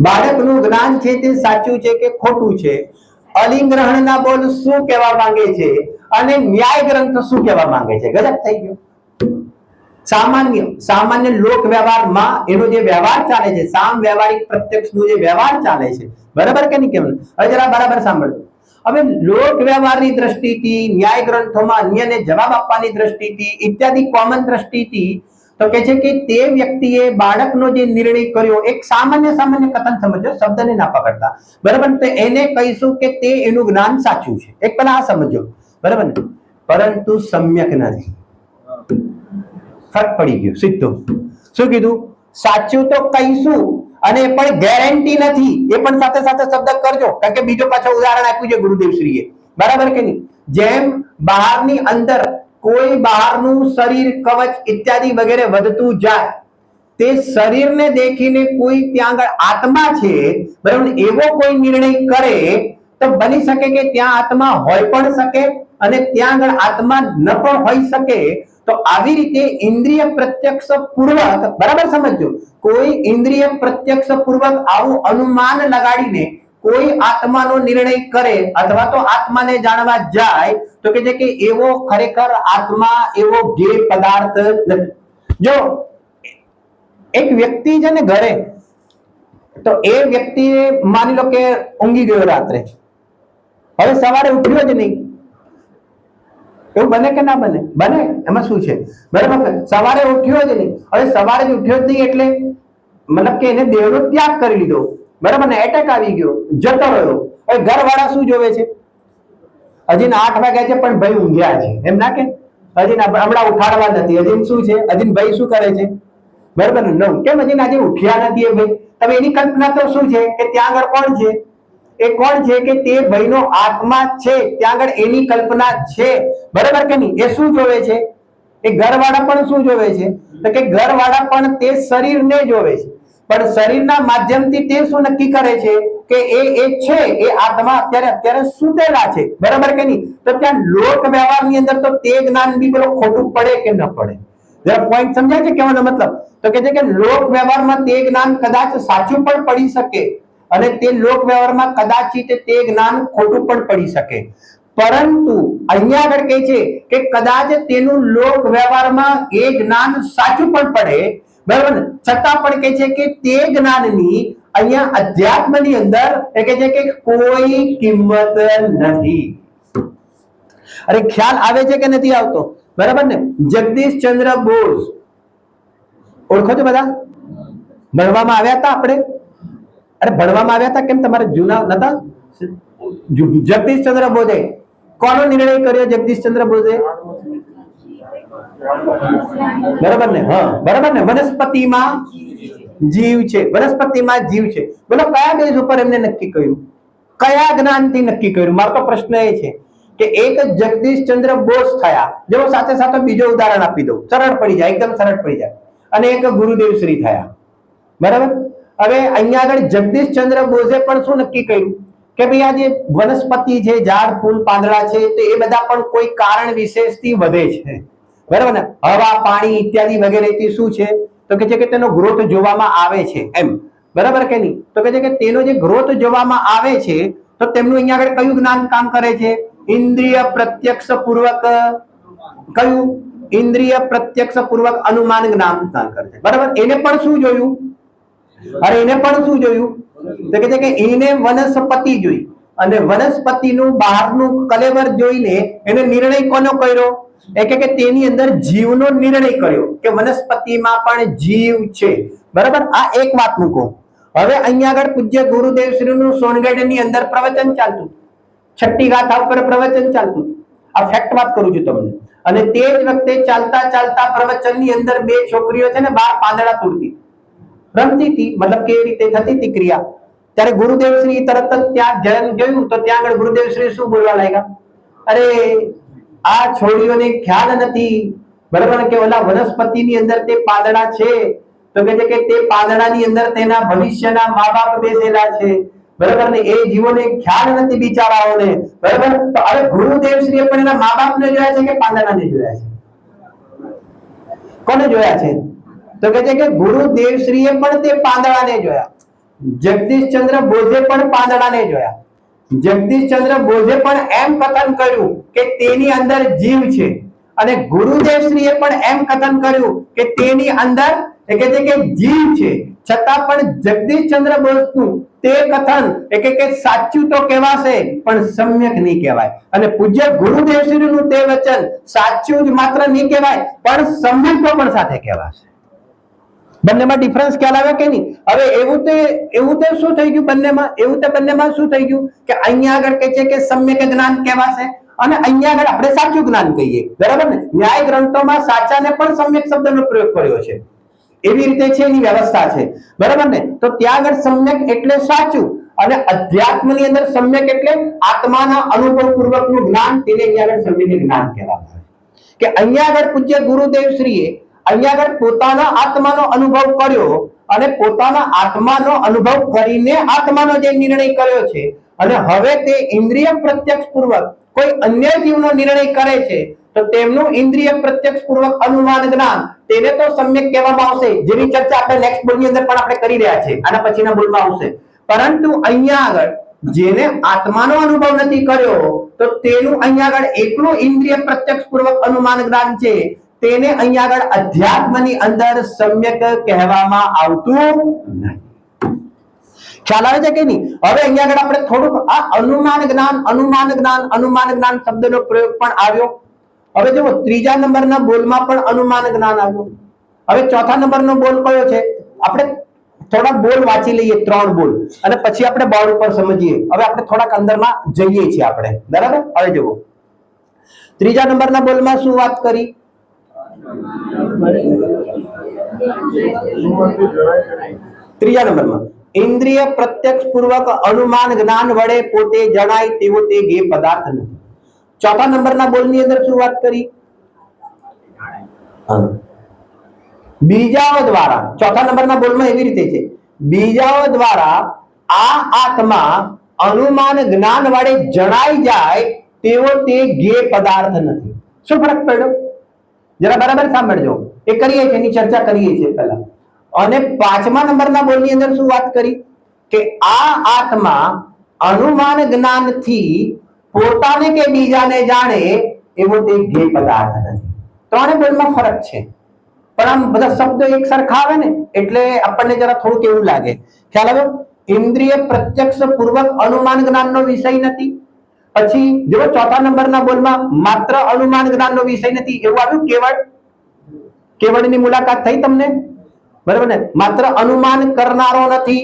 બાળકનું જ્ઞાન છે તે સાચું છે કે ખોટું છે? અલિંગ્રહણના બોલ શું કહેવા માંગે છે, અને ન્યાય ગ્રંથ શું કહેવા માંગે છે? ગજબ થઈ ગયો. સામાન્ય લોક વ્યવહારમાં એનો જે વ્યવહાર ચાલે છે, સામ વ્યવહારિક પ્રત્યક્ષનો જે વ્યવહાર ચાલે છે, બરાબર કે નહીં? કેમ? હવે જરા બરાબર સાંભળો. હવે લોક વ્યવહારની દ્રષ્ટિથી, ન્યાય ગ્રંથોમાં અન્યને જવાબ આપવાની દ્રષ્ટિથી ઇત્યાદિ કોમન દ્રષ્ટિથી તો કે છે કે તે વ્યક્તિએ બાળકનો જે નિર્ણય કર્યો, એક સામાન્ય કથન સમજો, શબ્દને ના પકડતા, બરાબર? તો એને કહીશું કે તે એનું જ્ઞાન સાચું છે. એક પહેલા આ સમજો, બરાબર ને? પરંતુ સમ્યક નથી. ફરક પડી ગયો સીધો. શું કીધું? સાચું તો કહીશું, અને એ પણ ગેરંટી નથી. એ પણ સાથે સાથે શબ્દ કરજો, કારણ કે બીજો પાછો ઉદાહરણ આપ્યું છે ગુરુદેવશ્રીએ, બરાબર કે નહીં? જેમ બહારની અંદર કોઈ બહારનું શરીર, કવચ ઇત્યાદિ વગેરે વધતું જાય, તે શરીરને દેખીને કોઈ ત્યાં આગળ આત્મા છે, બરાબર, એવો કોઈ નિર્ણય કરે તો બની શકે કે ત્યાં આત્મા હોય પણ શકે અને ત્યાં આગળ આત્મા ન પણ હોઈ શકે. તો આવી રીતે ઇન્દ્રિય પ્રત્યક્ષ પૂર્વક, બરાબર સમજો, કોઈ ઇન્દ્રિય પ્રત્યક્ષ પૂર્વક આવું અનુમાન લગાડીને કોઈ આત્માનો નિર્ણય કરે અથવા તો આત્માને જાણવા જાય તો કે છે કે એવો ખરેખર આત્મા, એવો જે પદાર્થ નથી. જો એક વ્યક્તિ છે ને ઘરે, તો એ વ્યક્તિ માની લો કે ઊંઘી ગયો રાત્રે, હવે સવારે ઉઠ્યો જ નહીં. એવું બને કે ના બને? બને. એમાં શું છે? બરાબર? સવારે ઉઠ્યો જ નહીં. હવે સવારે જ ઉઠ્યો જ નહીં એટલે મતલબ કે એને દેહનો ત્યાગ કરી લીધો, બરાબર ને? એટેક આવી ગયો, જતો રહ્યો. હવે ઘરવાળા શું જોવે છે? હજી 8 વાગ્યા છે પણ ભાઈ ઊંઘ્યા છે, એમ ના કે? હજી હમણાં ઉઠાડવા નથી. હજી શું છે? હજી ભાઈ શું કરે છે? બરાબર ને? કેમ હજી આજે ઉઠ્યા નથી એ ભાઈ? હવે એની કલ્પના તો શું છે કે ત્યાં આગળ કોણ છે? એ કોણ છે કે તે ભાઈનો આત્મા છે, ત્યાં આગળ એની કલ્પના છે, બરાબર કે નહીં? એ શું જોવે છે? એ ઘરવાળા પણ શું જોવે છે? તો કે ઘરવાળા પણ તે શરીરને જોવે છે, પણ શરીરના માધ્યમથી તે શું નક્કી કરે છે કે એ છે, એ આત્મા અત્યારે સુતેલા છે, બરાબર કે નહીં? તો ત્યાં લોક વ્યવહારની અંદર તો તે જ્ઞાન બી પેલો ખોટું પડે કે ન પડે? જરા પોઈન્ટ સમજાય છે કહેવાનો મતલબ? તો કે છે કે લોક વ્યવહારમાં તે જ્ઞાન કદાચ સાચું પણ પડી શકે, અને તે લોક વ્યવહારમાં કદાચિત તે જ્ઞાન ખોટું પણ પડી શકે, પરંતુ અહીંયા આગળ કહે છે કે કદાચ તેનું લોક વ્યવહારમાં એ જ્ઞાન સાચું પણ પડે, બરાબર ને, છતાં પણ કહે છે કે તે જ્ઞાનની અહીંયા અધ્યાત્મની અંદર એ કહે છે કે કોઈ કિંમત નથી. અરે ખ્યાલ આવે છે કે નથી આવતો? બરાબર ને. જગદીશચંદ્ર બોઝ ઓળખો છો બધા? ભણવામાં આવ્યા હતા આપણે? અરે ભણવામાં આવ્યા હતા કેમ? તમારે જૂના નતા? જગદીશચંદ્ર બોઝે કોનો નિર્ણય કર્યો? જગદીશચંદ્ર બોઝે, બરાબર ને? હા, બરાબર ને. વનસ્પતિમાં જીવ છે, વનસ્પતિમાં જીવ છે. બોલો કયા બેઝ ઉપર એમને નક્કી કર્યું? કયા જ્ઞાનથી નક્કી કર્યું? મારો તો પ્રશ્ન એ છે કે એક જગદીશચંદ્ર બોઝ થયા, જેવો સાથે સાથે બીજો ઉદાહરણ આપી દઉં, સરળ પડી જાય, એકદમ સરળ પડી જાય, અને એક ગુરુદેવ શ્રી થયા, બરાબર. હવે અહીંયા આગળ જગદીશચંદ્ર બોઝે પણ શું નક્કી કર્યું કે ભાઈ આ જે વનસ્પતિ છે, ઝાડ, ફૂલ, પાંદડા છે, તો એ બધા પણ કોઈ કારણ વિશેષથી વધે છે, બરાબર ને. હવા, પાણી ઇત્યાદિ વગેરેથી શું છે તો કે છે કે તેનો ગ્રોથ જોવામાં આવે છે, એમ, બરાબર કે નહીં? તો કે છે કે તેનો જે ગ્રોથ જોવામાં આવે છે તો તેમનું અહીંયા આગળ કયું જ્ઞાન કામ કરે છે? ઇન્દ્રિય પ્રત્યક્ષ પૂર્વક, કયું? ઇન્દ્રિય પ્રત્યક્ષ પૂર્વક અનુમાન જ્ઞાન કામ કરે છે, બરાબર. એને પણ શું જોયું? અરે એને પણ શું જોયું? તો કે છે કે એને વનસ્પતિ જોઈ, અને વનસ્પતિનું બહારનું કલેવર જોઈને એને નિર્ણય કોનો કર્યો? એ કે તેની અંદર જીવનો નિર્ણય કર્યો કે વનસ્પતિમાં પણ જીવ છે, બરાબર. આ એક વાત મૂકો. હવે અહીંયા આગળ પૂજ્ય ગુરુદેવ શ્રીનું સોનગઢની અંદર પ્રવચન ચાલતું, છઠ્ઠી ગાથા ઉપર પ્રવચન ચાલતું. આ ફેક્ટ વાત કરું છું તમને. અને તે જ વખતે ચાલતા ચાલતા પ્રવચનની અંદર બે છોકરીઓ છે ને બહાર પાંદડા તોડતી રમતી હતી, મતલબ કેવી રીતે થતી હતી ક્રિયા. ત્યારે ગુરુદેવ શ્રી તરત જ ત્યાં જોયું તો ત્યાં આગળ ગુરુદેવ શ્રી શું બોલવા લાગ્યા? અરે આ છોડીઓને ખ્યાલ નથી, બરાબર, કે ઓલા વનસ્પતિની અંદર તે પાંદડા છે, તો કે છે કે તે પાંદડાની અંદર તેના ભવિષ્યના મા બાપ બેસેલા છે, બરાબર ને. એ જીવોને ખ્યાલ નથી બિચારાઓને, બરાબર. તો હવે ગુરુદેવ શ્રીએ પણ એના મા બાપને જોયા છે કે પાંદડાને જોયા છે? કોને જોયા છે? તો કે છે કે ગુરુદેવ શ્રીએ પણ તે પાંદડાને જોયા, જગદીશચંદ્ર બોઝે પણ પાંદડાને જોયા. જગદીશચંદ્ર બોઝે પણ એમ કથન કર્યું કે તેની અંદર જીવ છે, અને ગુરુદેવ શ્રીએ પણ એમ કથન કર્યું કે તેની અંદર એ કહે છે કે જીવ છે, છતાં પણ જગદીશચંદ્ર બોઝનું તે કથન એ કે સાચું તો કહેવાશે પણ સમ્યક નહીં કહેવાય, અને પૂજ્ય ગુરુદેવ શ્રીનું તે વચન સાચું જ માત્ર નહીં કહેવાય પણ સમ્યક પણ સાથે કહેવાશે. બંનેમાં ડિફરન્સ ખ્યાલ આવે કે નહીં? હવે એવું તો શું થઈ ગયું બંનેમાં? એવું તો બંનેમાં શું થઈ ગયું કે અહીંયા આગળ કહે છે કે સમ્યક જ્ઞાન કહેવાશે, અને અહીંયા આગળ આપણે સાચું જ્ઞાન કહીએ, બરાબર ને. ન્યાય ગ્રંથોમાં સાચાને પણ સમ્યક શબ્દનો પ્રયોગ કર્યો છે, એવી રીતે છે, એની વ્યવસ્થા છે, બરાબર ને. તો ત્યાં આગળ સમ્યક એટલે સાચું, અને અધ્યાત્મની અંદર સમ્યક એટલે આત્માના અનુભવ પૂર્વકનું જ્ઞાન, તેને અહીંયા આગળ સમ્યક જ્ઞાન કહેવામાં આવે કે અહીંયા આગળ પૂજ્ય ગુરુદેવ શ્રીએ અહીંયા આગળ પોતાના આત્માનો અનુભવ કર્યો, અને પોતાના આત્માનો અનુભવ કરીને આત્માનો જે નિર્ણય કર્યો છે, અને હવે તે ઇન્દ્રિય પ્રત્યક્ષ પૂર્વક કોઈ અન્ય જીવનો નિર્ણય કરે છે, તો તેમનું ઇન્દ્રિય પ્રત્યક્ષ પૂર્વક અનુમાન જ્ઞાન, તેને તો સમ્યક કહેવામાં આવશે, જેની ચર્ચા આપણે નેક્સ્ટ બોલની અંદર પણ આપણે કરી રહ્યા છીએ, આના પછીના બોલમાં આવશે. પરંતુ અહીંયા આગળ જેને આત્માનો અનુભવ નથી કર્યો, તો તેનું અહીંયા આગળ એકલું ઇન્દ્રિય પ્રત્યક્ષ પૂર્વક અનુમાન જ્ઞાન છે, તેને અહીંયા આગળ અધ્યાત્મની અંદર સમ્યક કહેવામાં આવતું નથી. ખ્યાલ આવે છે કે નહીં? હવે અહીંયા આગળ આપણે થોડુંક આ અનુમાન જ્ઞાન શબ્દનો પ્રયોગ પણ આવ્યો. હવે જો ત્રીજા નંબરના બોલમાં પણ અનુમાન જ્ઞાન આવ્યો. હવે ચોથા નંબરનો બોલ કયો છે? આપણે થોડા બોલ વાંચી લઈએ, 3 બોલ, અને પછી આપણે બોર્ડ ઉપર સમજીએ. હવે આપણે થોડાક અંદરમાં જઈએ છીએ આપણે, બરાબર. હવે જુઓ ત્રીજા નંબરના બોલમાં શું વાત કરી? ત્રીજા નંબરમાં ઇન્દ્રિય પ્રત્યક્ષ પૂર્વક અનુમાન જ્ઞાન વડે પોતે જણાય તેવો તે ગે પદાર્થ નથી. ચોથા નંબરના બોલની અંદર શું વાત કરી? બીજાઓ દ્વારા, ચોથા નંબરના બોલમાં એવી રીતે છે, બીજાઓ દ્વારા આ આત્મા અનુમાન જ્ઞાન વડે જણાઈ જાય તેવો તે ગે પદાર્થ નથી. શું ફરક પડ્યો? જરા બરાબર સાંભળજો, એ કરીએ છીએ, એની ચર્ચા કરીએ છીએ પહેલા. અને પાંચમા નંબરના બોલની અંદર શું વાત કરી? કે આ આત્મા અનુમાન જ્ઞાનથી પોતાને કે બીજાને જાણે એવો તે ધ્યેય પદાર્થ નથી. ત્રણે બોલમાં ફરક છે, પણ આમ બધા શબ્દો એક સરખા આવે ને એટલે આપણને જરા થોડુંક એવું લાગે. ખ્યાલ આવ્યો? ઇન્દ્રિય પ્રત્યક્ષ પૂર્વક અનુમાન જ્ઞાનનો વિષય નથી. પછી જો ચોથા નંબરના બોલમાં માત્ર અનુમાન જ્ઞાનનો વિષય નથી એવું આવ્યું. કેવળની મુલાકાત થઈ તમને? બરાબર ને? માત્ર અનુમાન કરનારો નથી,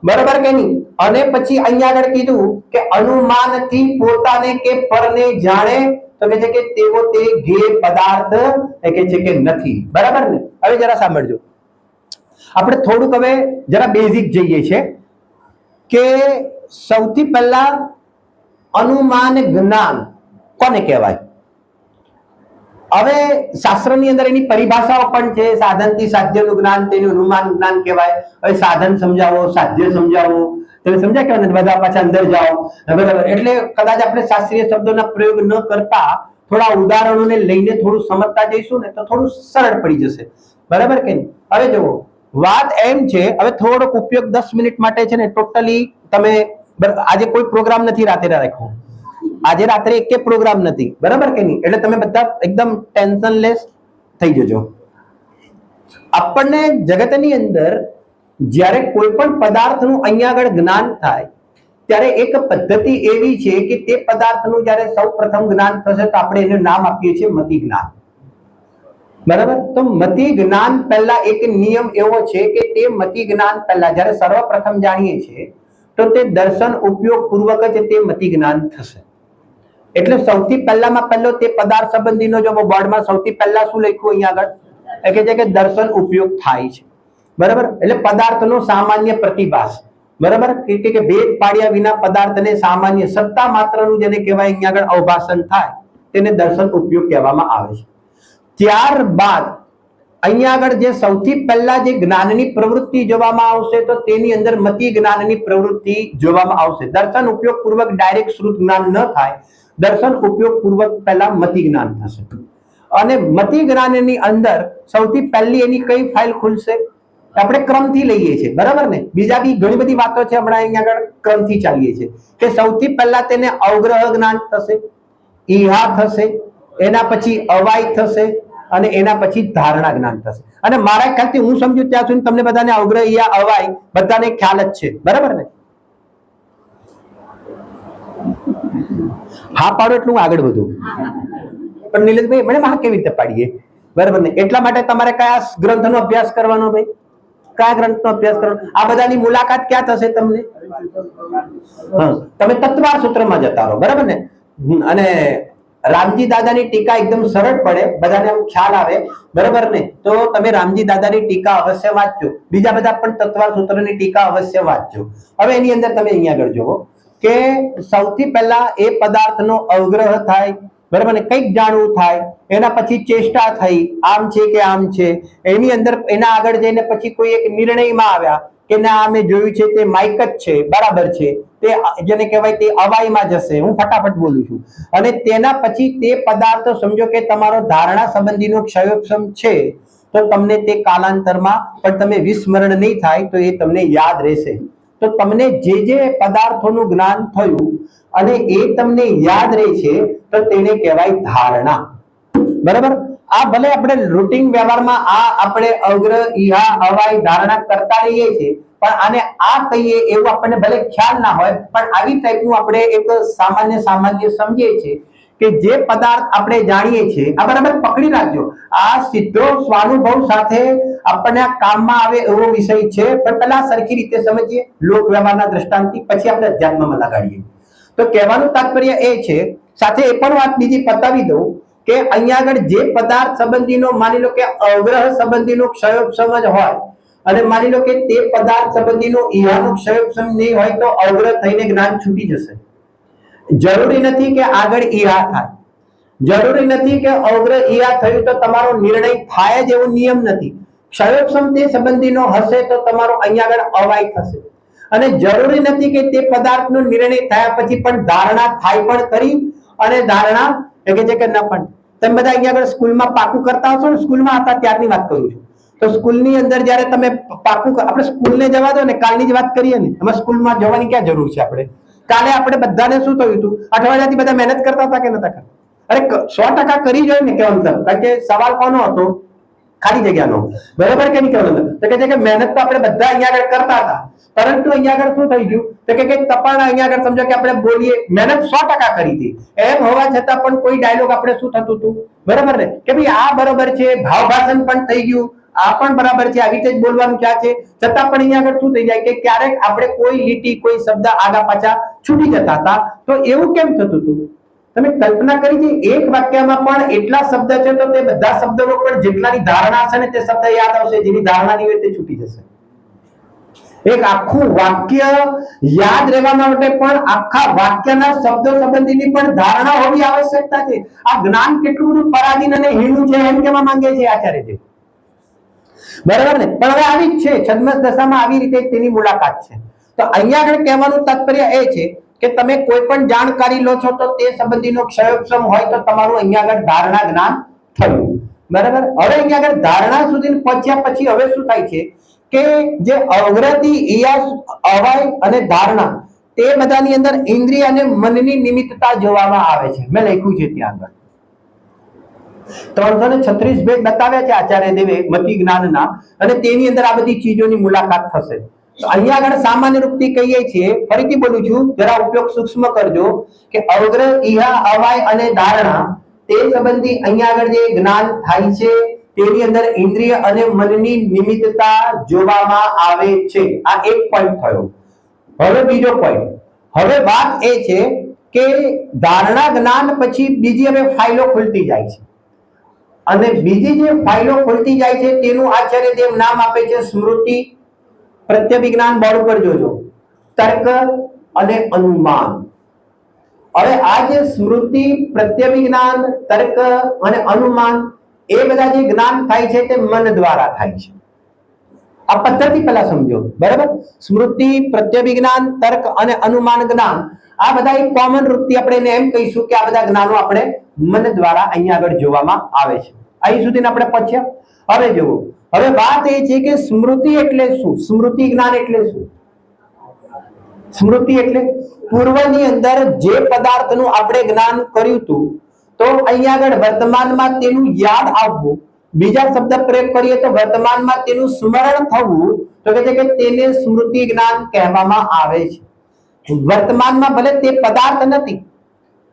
બરાબર કે નહીં? અને પછી અહીંયા આગળ કીધું કે અનુમાનથી પોતાને કે પરને જાણે, તો કે છે કે તેવો તે જ્ઞેય પદાર્થ એ કે છે કે નથી. બરાબર ને? હવે જરા સાંભળજો, આપણે થોડુંક હવે જરા બેઝિક જઈએ છે કે સૌથી પહેલા અનુમાન જ્ઞાન કોને કહેવાય? હવે શાસ્ત્રની અંદર એની પરિભાષાઓ પણ છે. સાધનથી સાધ્યનું જ્ઞાન તેનું અનુમાન જ્ઞાન કહેવાય. હવે સાધન સમજાવો, સાધ્ય સમજાવો, તમે સમજ્યા કે બધા પાછા અંદર જાઓ, બરાબર? એટલે કદાચ આપણે શાસ્ત્રીય શબ્દોના પ્રયોગ ન કરતા થોડા ઉદાહરણોને લઈને થોડું સમજતા જઈશું ને તો થોડું સરળ પડી જશે. બરાબર કે નહીં? હવે જુઓ, વાત એમ છે, હવે થોડોક ઉપયોગ 10 મિનિટ માટે છે ને ટોટલી તમે આજે કોઈ પ્રોગ્રામ નથી રાતે રાખ્યો, આજે રાત્રે એક પ્રોગ્રામ નથી, બરાબર કે નહીં? એટલે તમે બધા એકદમ ટેન્શનલેસ થઈ જજો. આપણને જગતની અંદર જ્યારે કોઈ પણ પદાર્થનું અહીંયા આગળ જ્ઞાન થાય ત્યારે એક પદ્ધતિ એવી છે કે તે પદાર્થનું જ્યારે સૌપ્રથમ જ્ઞાન થશે તો આપણે એનું નામ આપીએ છીએ મતિ જ્ઞાન. બરાબર? તો મતિ જ્ઞાન પહેલા એક નિયમ એવો છે કે તે મતિ જ્ઞાન પહેલા જ્યારે સર્વપ્રથમ જાણીએ છીએ તો તે દર્શન ઉપયોગ પૂર્વક જ તે મતિ જ્ઞાન થશે. એટલે સૌથી પહેલામાં પહેલો તે પદાર્થ સંબંધીનો જો બોર્ડમાં સૌથી પહેલા શું લખ્યું અહીંયા આગળ એ કે છે કે દર્શન ઉપયોગ થાય છે. બરાબર? એટલે પદાર્થનો સામાન્ય પ્રતિભાસ, બરાબર કે ભેદ પાડ્યા વિના પદાર્થને સામાન્ય સત્તા માત્રનું જેને કહેવાય અહીંયા આગળ અવભાષણ થાય તેને દર્શન ઉપયોગ કહેવામાં આવે છે. ત્યારબાદ અહીંયા આગળ જે સૌથી પહેલા જે જ્ઞાનની પ્રવૃત્તિ જોવામાં આવશે તો તેની અંદર મતિ જ્ઞાનની પ્રવૃત્તિ જોવામાં આવશે. દર્શન ઉપયોગ પૂર્વક ડાયરેક્ટ શ્રુત જ્ઞાન ન થાય, દર્શન ઉપયોગ પૂર્વક પહેલા મતિ જ્ઞાન થશે. અને મતિ જ્ઞાનની અંદર સૌથી પહેલી એની કઈ ફાઇલ ખુલશે? આપણે ક્રમથી લઈએ છીએ, બરાબર ને? બીજા બી ઘણી બધી વાતો છે, હમણાં અહીંયા આગળ ક્રમથી ચાલીએ છીએ કે સૌથી પહેલા તેને અવગ્રહ જ્ઞાન થશે, ઈહા થશે, એના પછી અવાય થશે અને એના પછી ધારણા જ્ઞાન થશે. અને મારા ખ્યાલથી હું સમજુ ત્યાં સુધી તમને બધાને અવગ્રહ, ઈહા, અવાય બધાને ખ્યાલ જ છે, બરાબર ને? હા પાડો એટલું આગળ વધુ. પણ નિલેશભાઈ મને હા કેવી રીતે પાડીએ? બરાબર ને? એટલા માટે તમારે કયા ગ્રંથનો અભ્યાસ કરવાનો ભાઈ? કયા ગ્રંથનો અભ્યાસ કરવાનો? આ બધાની મુલાકાત ક્યાં થશે તમને? તમે તત્વાર સૂત્રમાં જતા રહો, બરાબર ને? અને રામજી દાદાની ટીકા એકદમ સરળ પડે, બધાને આમ ખ્યાલ આવે, બરાબર ને? તો તમે રામજી દાદાની ટીકા અવશ્ય વાંચજો. બીજા બધા પણ તત્વાર સૂત્રની ટીકા અવશ્ય વાંચજો. હવે એની અંદર તમે અહીંયા આગળ જુઓ કે સૌથી પહેલા એ પદાર્થનો અવગ્રહ થાય, બરાબર ને? કંઈક જાણવું થાય, એના પછી ચેષ્ટા થઈ, આમ છે કે આમ છે, એની અંદર એના આગળ જઈને પછી કોઈ એક નિર્ણયમાં આવ્યા કે ના અમે જોયું છે તે માઇક જ છે, બરાબર છે, તે જેને કહેવાય તે અવાયમાં જશે. હું ફટાફટ બોલું છું. અને તેના પછી તે પદાર્થ સમજો કે તમારો ધારણા સંબંધીનો ક્ષયોક્ષમ છે તો તમને તે કાલાંતરમાં પણ તમે વિસ્મરણ નહીં થાય તો એ તમને યાદ રહેશે. તો તમને જે જે પદાર્થોનું જ્ઞાન થયું અને એ તમને યાદ રહે છે તો તેને કહેવાય ધારણા. બરાબર? આ ભલે આપણે રૂટીન વ્યવહારમાં આ આપણે અગ્ર, ઈહા, અવાય, ધારણા કરતા રહીએ છીએ, પણ આને આ કહીએ એવું આપણને ભલે ખ્યાલ ના હોય, પણ આવી ટાઈપનું આપણે એક સામાન્ય સમજીએ છીએ કે જે પદાર્થ આપણે જાણીએ છીએ. આ બરાબર પકડી રાખજો, આ સીધો સ્વાનુભવ સાથે આપણને આ કામમાં આવે એવો વિષય છે, પણ પહેલા સરખી રીતે સમજીએ લોક વ્યવહારના દ્રષ્ટાંતથી, પછી આપણે અધ્યાત્મમાં લગાડીએ. તો કહેવાનું તાત્પર્ય એ છે, સાથે એ પણ વાત બીજી પતાવી દઉં કે અહીંયા આગળ જે પદાર્થ સંબંધીનો માની લો કે અવગ્રહ સંબંધીનો ક્ષયોક્ષમ જ હોય અને માની લો કે તે પદાર્થ સંબંધીનો ઈહાનો ક્ષયોક્ષમ નહીં હોય તો અવગ્રહ થઈને જ્ઞાન છૂટી જશે. જરૂરી નથી કે આગળ ઈહા થાય, જરૂરી નથી કે અવગ્રહ ઈહા થયું તો તમારો નિર્ણય થાય જ એવો નિયમ નથી. ક્ષયોક્ષમ તે સંબંધીનો હશે તો તમારો અહીંયા આગળ અવાય થશે. અને જરૂરી નથી કે તે પદાર્થનો નિર્ણય થયા પછી પણ ધારણા થાય પણ કરી અને ધારણા એ કે છે કે ન પણ. તમે બધા અહીંયા આગળ સ્કૂલમાં પાકું કરતા હશો ને, સ્કૂલમાં હતા ત્યારની વાત કરું છું. તો તો સ્કૂલની અંદર જ્યારે તમે પાકું આપણે સ્કૂલને જવા દો ને, કાલની જ વાત કરીએ ને, એમાં સ્કૂલમાં જવાની ક્યાં જરૂર છે? આપણે કાલે આપણે બધાને શું થયું હતું? અઠવાડિયાથી બધા મહેનત કરતા હતા કે નતા કરતા? અરે 100% કરી જોઈએ ને કહેવાનો મતલબ. કારણ કે સવાલ કોનો હતો? ખાલી જગ્યાનો. બરાબર કે નહીં કહેવાનો? તો કે છે કે મહેનત તો આપણે બધા અહીંયા આગળ કરતા હતા, પરંતુ અહીંયા આગળ શું થઈ ગયું? તો કે તપાણા અહીંયા આગળ સમજો કે આપણે બોલીએ મહેનત 100% કરી હતી, એમ હોવા છતાં પણ કોઈ ડાયલોગ આપણે શું થતું હતું? બરાબર ને કે ભાઈ આ બરાબર છે, ભાવ ભાષણ પણ થઈ ગયું, આ પણ બરાબર છે, આવી રીતે જ બોલવાનું ક્યાં છે, છતાં પણ અહીંયા આગળ શું થઈ જાય કે ક્યારેક આપણે કોઈ લીટી કોઈ શબ્દ આગા પાછા છૂટી જતા હતા. તો એવું કેમ થતું હતું? તમે કલ્પના કરી છે એક વાક્યમાં પણ એટલા શબ્દ છે તો તે બધા શબ્દોનો પણ જેટલાની ધારણા છે ને તે શબ્દ યાદ આવશે, જેની ધારણા નહીં હોય તે છૂટી જશે. એક આખું વાક્ય યાદ રહેવા માટે પણ આખા વાક્યના શબ્દો સંબંધીની પણ ધારણા હોવી આવશ્યકતા છે. આ જ્ઞાન કેટલું બધું પરાધીન અને હીણું છે એમ કહેવા માંગે છે આચાર્યજી. બરાબર ને? પણ હવે આવી જ છે, છદ્મસ દશામાં આવી રીતે તેની મુલાકાત છે. તો અહીંયા આગળ કહેવાનું તાત્પર્ય એ છે કે તમે કોઈ પણ જાણકારી લો છો તો તે સંબંધીનો ક્ષયોક્ષમ હોય તો તમારું અહીંયા આગળ ધારણા જ્ઞાન થયું. બરાબર? હવે અહીંયા આગળ ધારણા સુધી પહોંચ્યા પછી હવે શું થાય છે કે જે અવૃત્તિ, ઈયાસ, અવય અને ધારણા તે બધાની અંદર ઇન્દ્રિય અને મનની નિમિત્તતા જોવામાં આવે છે. મેં લખ્યું છે ત્યાં આગળ 336 ભેદ બતાવ્યા છે આચાર્ય દેવે મતિ જ્ઞાનના, અને તેની અંદર આ બધી ચીજોની મુલાકાત થશે. તો અહીંયા આગળ સામાન્ય રૂપથી કહીએ છીએ, ફરીથી બોલું છું, જરા ઉપયોગ સૂક્ષ્મ કરજો કે અવગ્ર, ઇહા, અવાય અને ધારણા તે સંબંધી અહીંયા આગળ જે જ્ઞાન થાય છે તેની અંદર ઇન્દ્રિય અને મનની નિમિત્તતા જોવામાં આવે છે. આ એક પોઈન્ટ થયો. હવે બીજો પોઈન્ટ. હવે વાત એ છે કે ધારણા જ્ઞાન પછી બીજી હવે ફાઇલો ખુલતી જાય છે, અને બીજી જે ફાઇલો ખુલતી જાય છે તેનું આચાર્ય દેવ નામ આપે છે સ્મૃતિ, પ્રત્યભિજ્ઞાન. બોર્ડ ઉપર જોજો, તર્ક અને અનુમાન. હવે આ જે સ્મૃતિ, પ્રત્યભિજ્ઞાન, તર્ક અને અનુમાન એ બધા જે જ્ઞાન થાય છે તે મન દ્વારા થાય છે. આ પદ્ધતિ પહેલા સમજો. બરાબર? સ્મૃતિ, પ્રત્યભિજ્ઞાન, તર્ક અને અનુમાન જ્ઞાન આ બધા એક કોમન રૂપથી આપણે એને એમ કહીશું કે આ બધા જ્ઞાનો આપણે મન દ્વારા અહીંયા આગળ જોવામાં આવે છે. અહીં સુધી આપણે પહોંચ્યા. હવે જુઓ, હવે વાત એ છે કે સ્મૃતિ એટલે શું? સ્મૃતિ જ્ઞાન એટલે શું? સ્મૃતિ એટલે પૂર્વની અંદર જે પદાર્થનું આપણે જ્ઞાન કર્યું હતું તો અહીંયા આગળ વર્તમાનમાં તેનું યાદ આવવું, બીજા શબ્દ પ્રયોગ કરીએ તો વર્તમાનમાં તેનું સ્મરણ થવું, તો કહે છે કે તેને સ્મૃતિ જ્ઞાન કહેવામાં આવે છે. વર્તમાનમાં ભલે તે પદાર્થ નથી,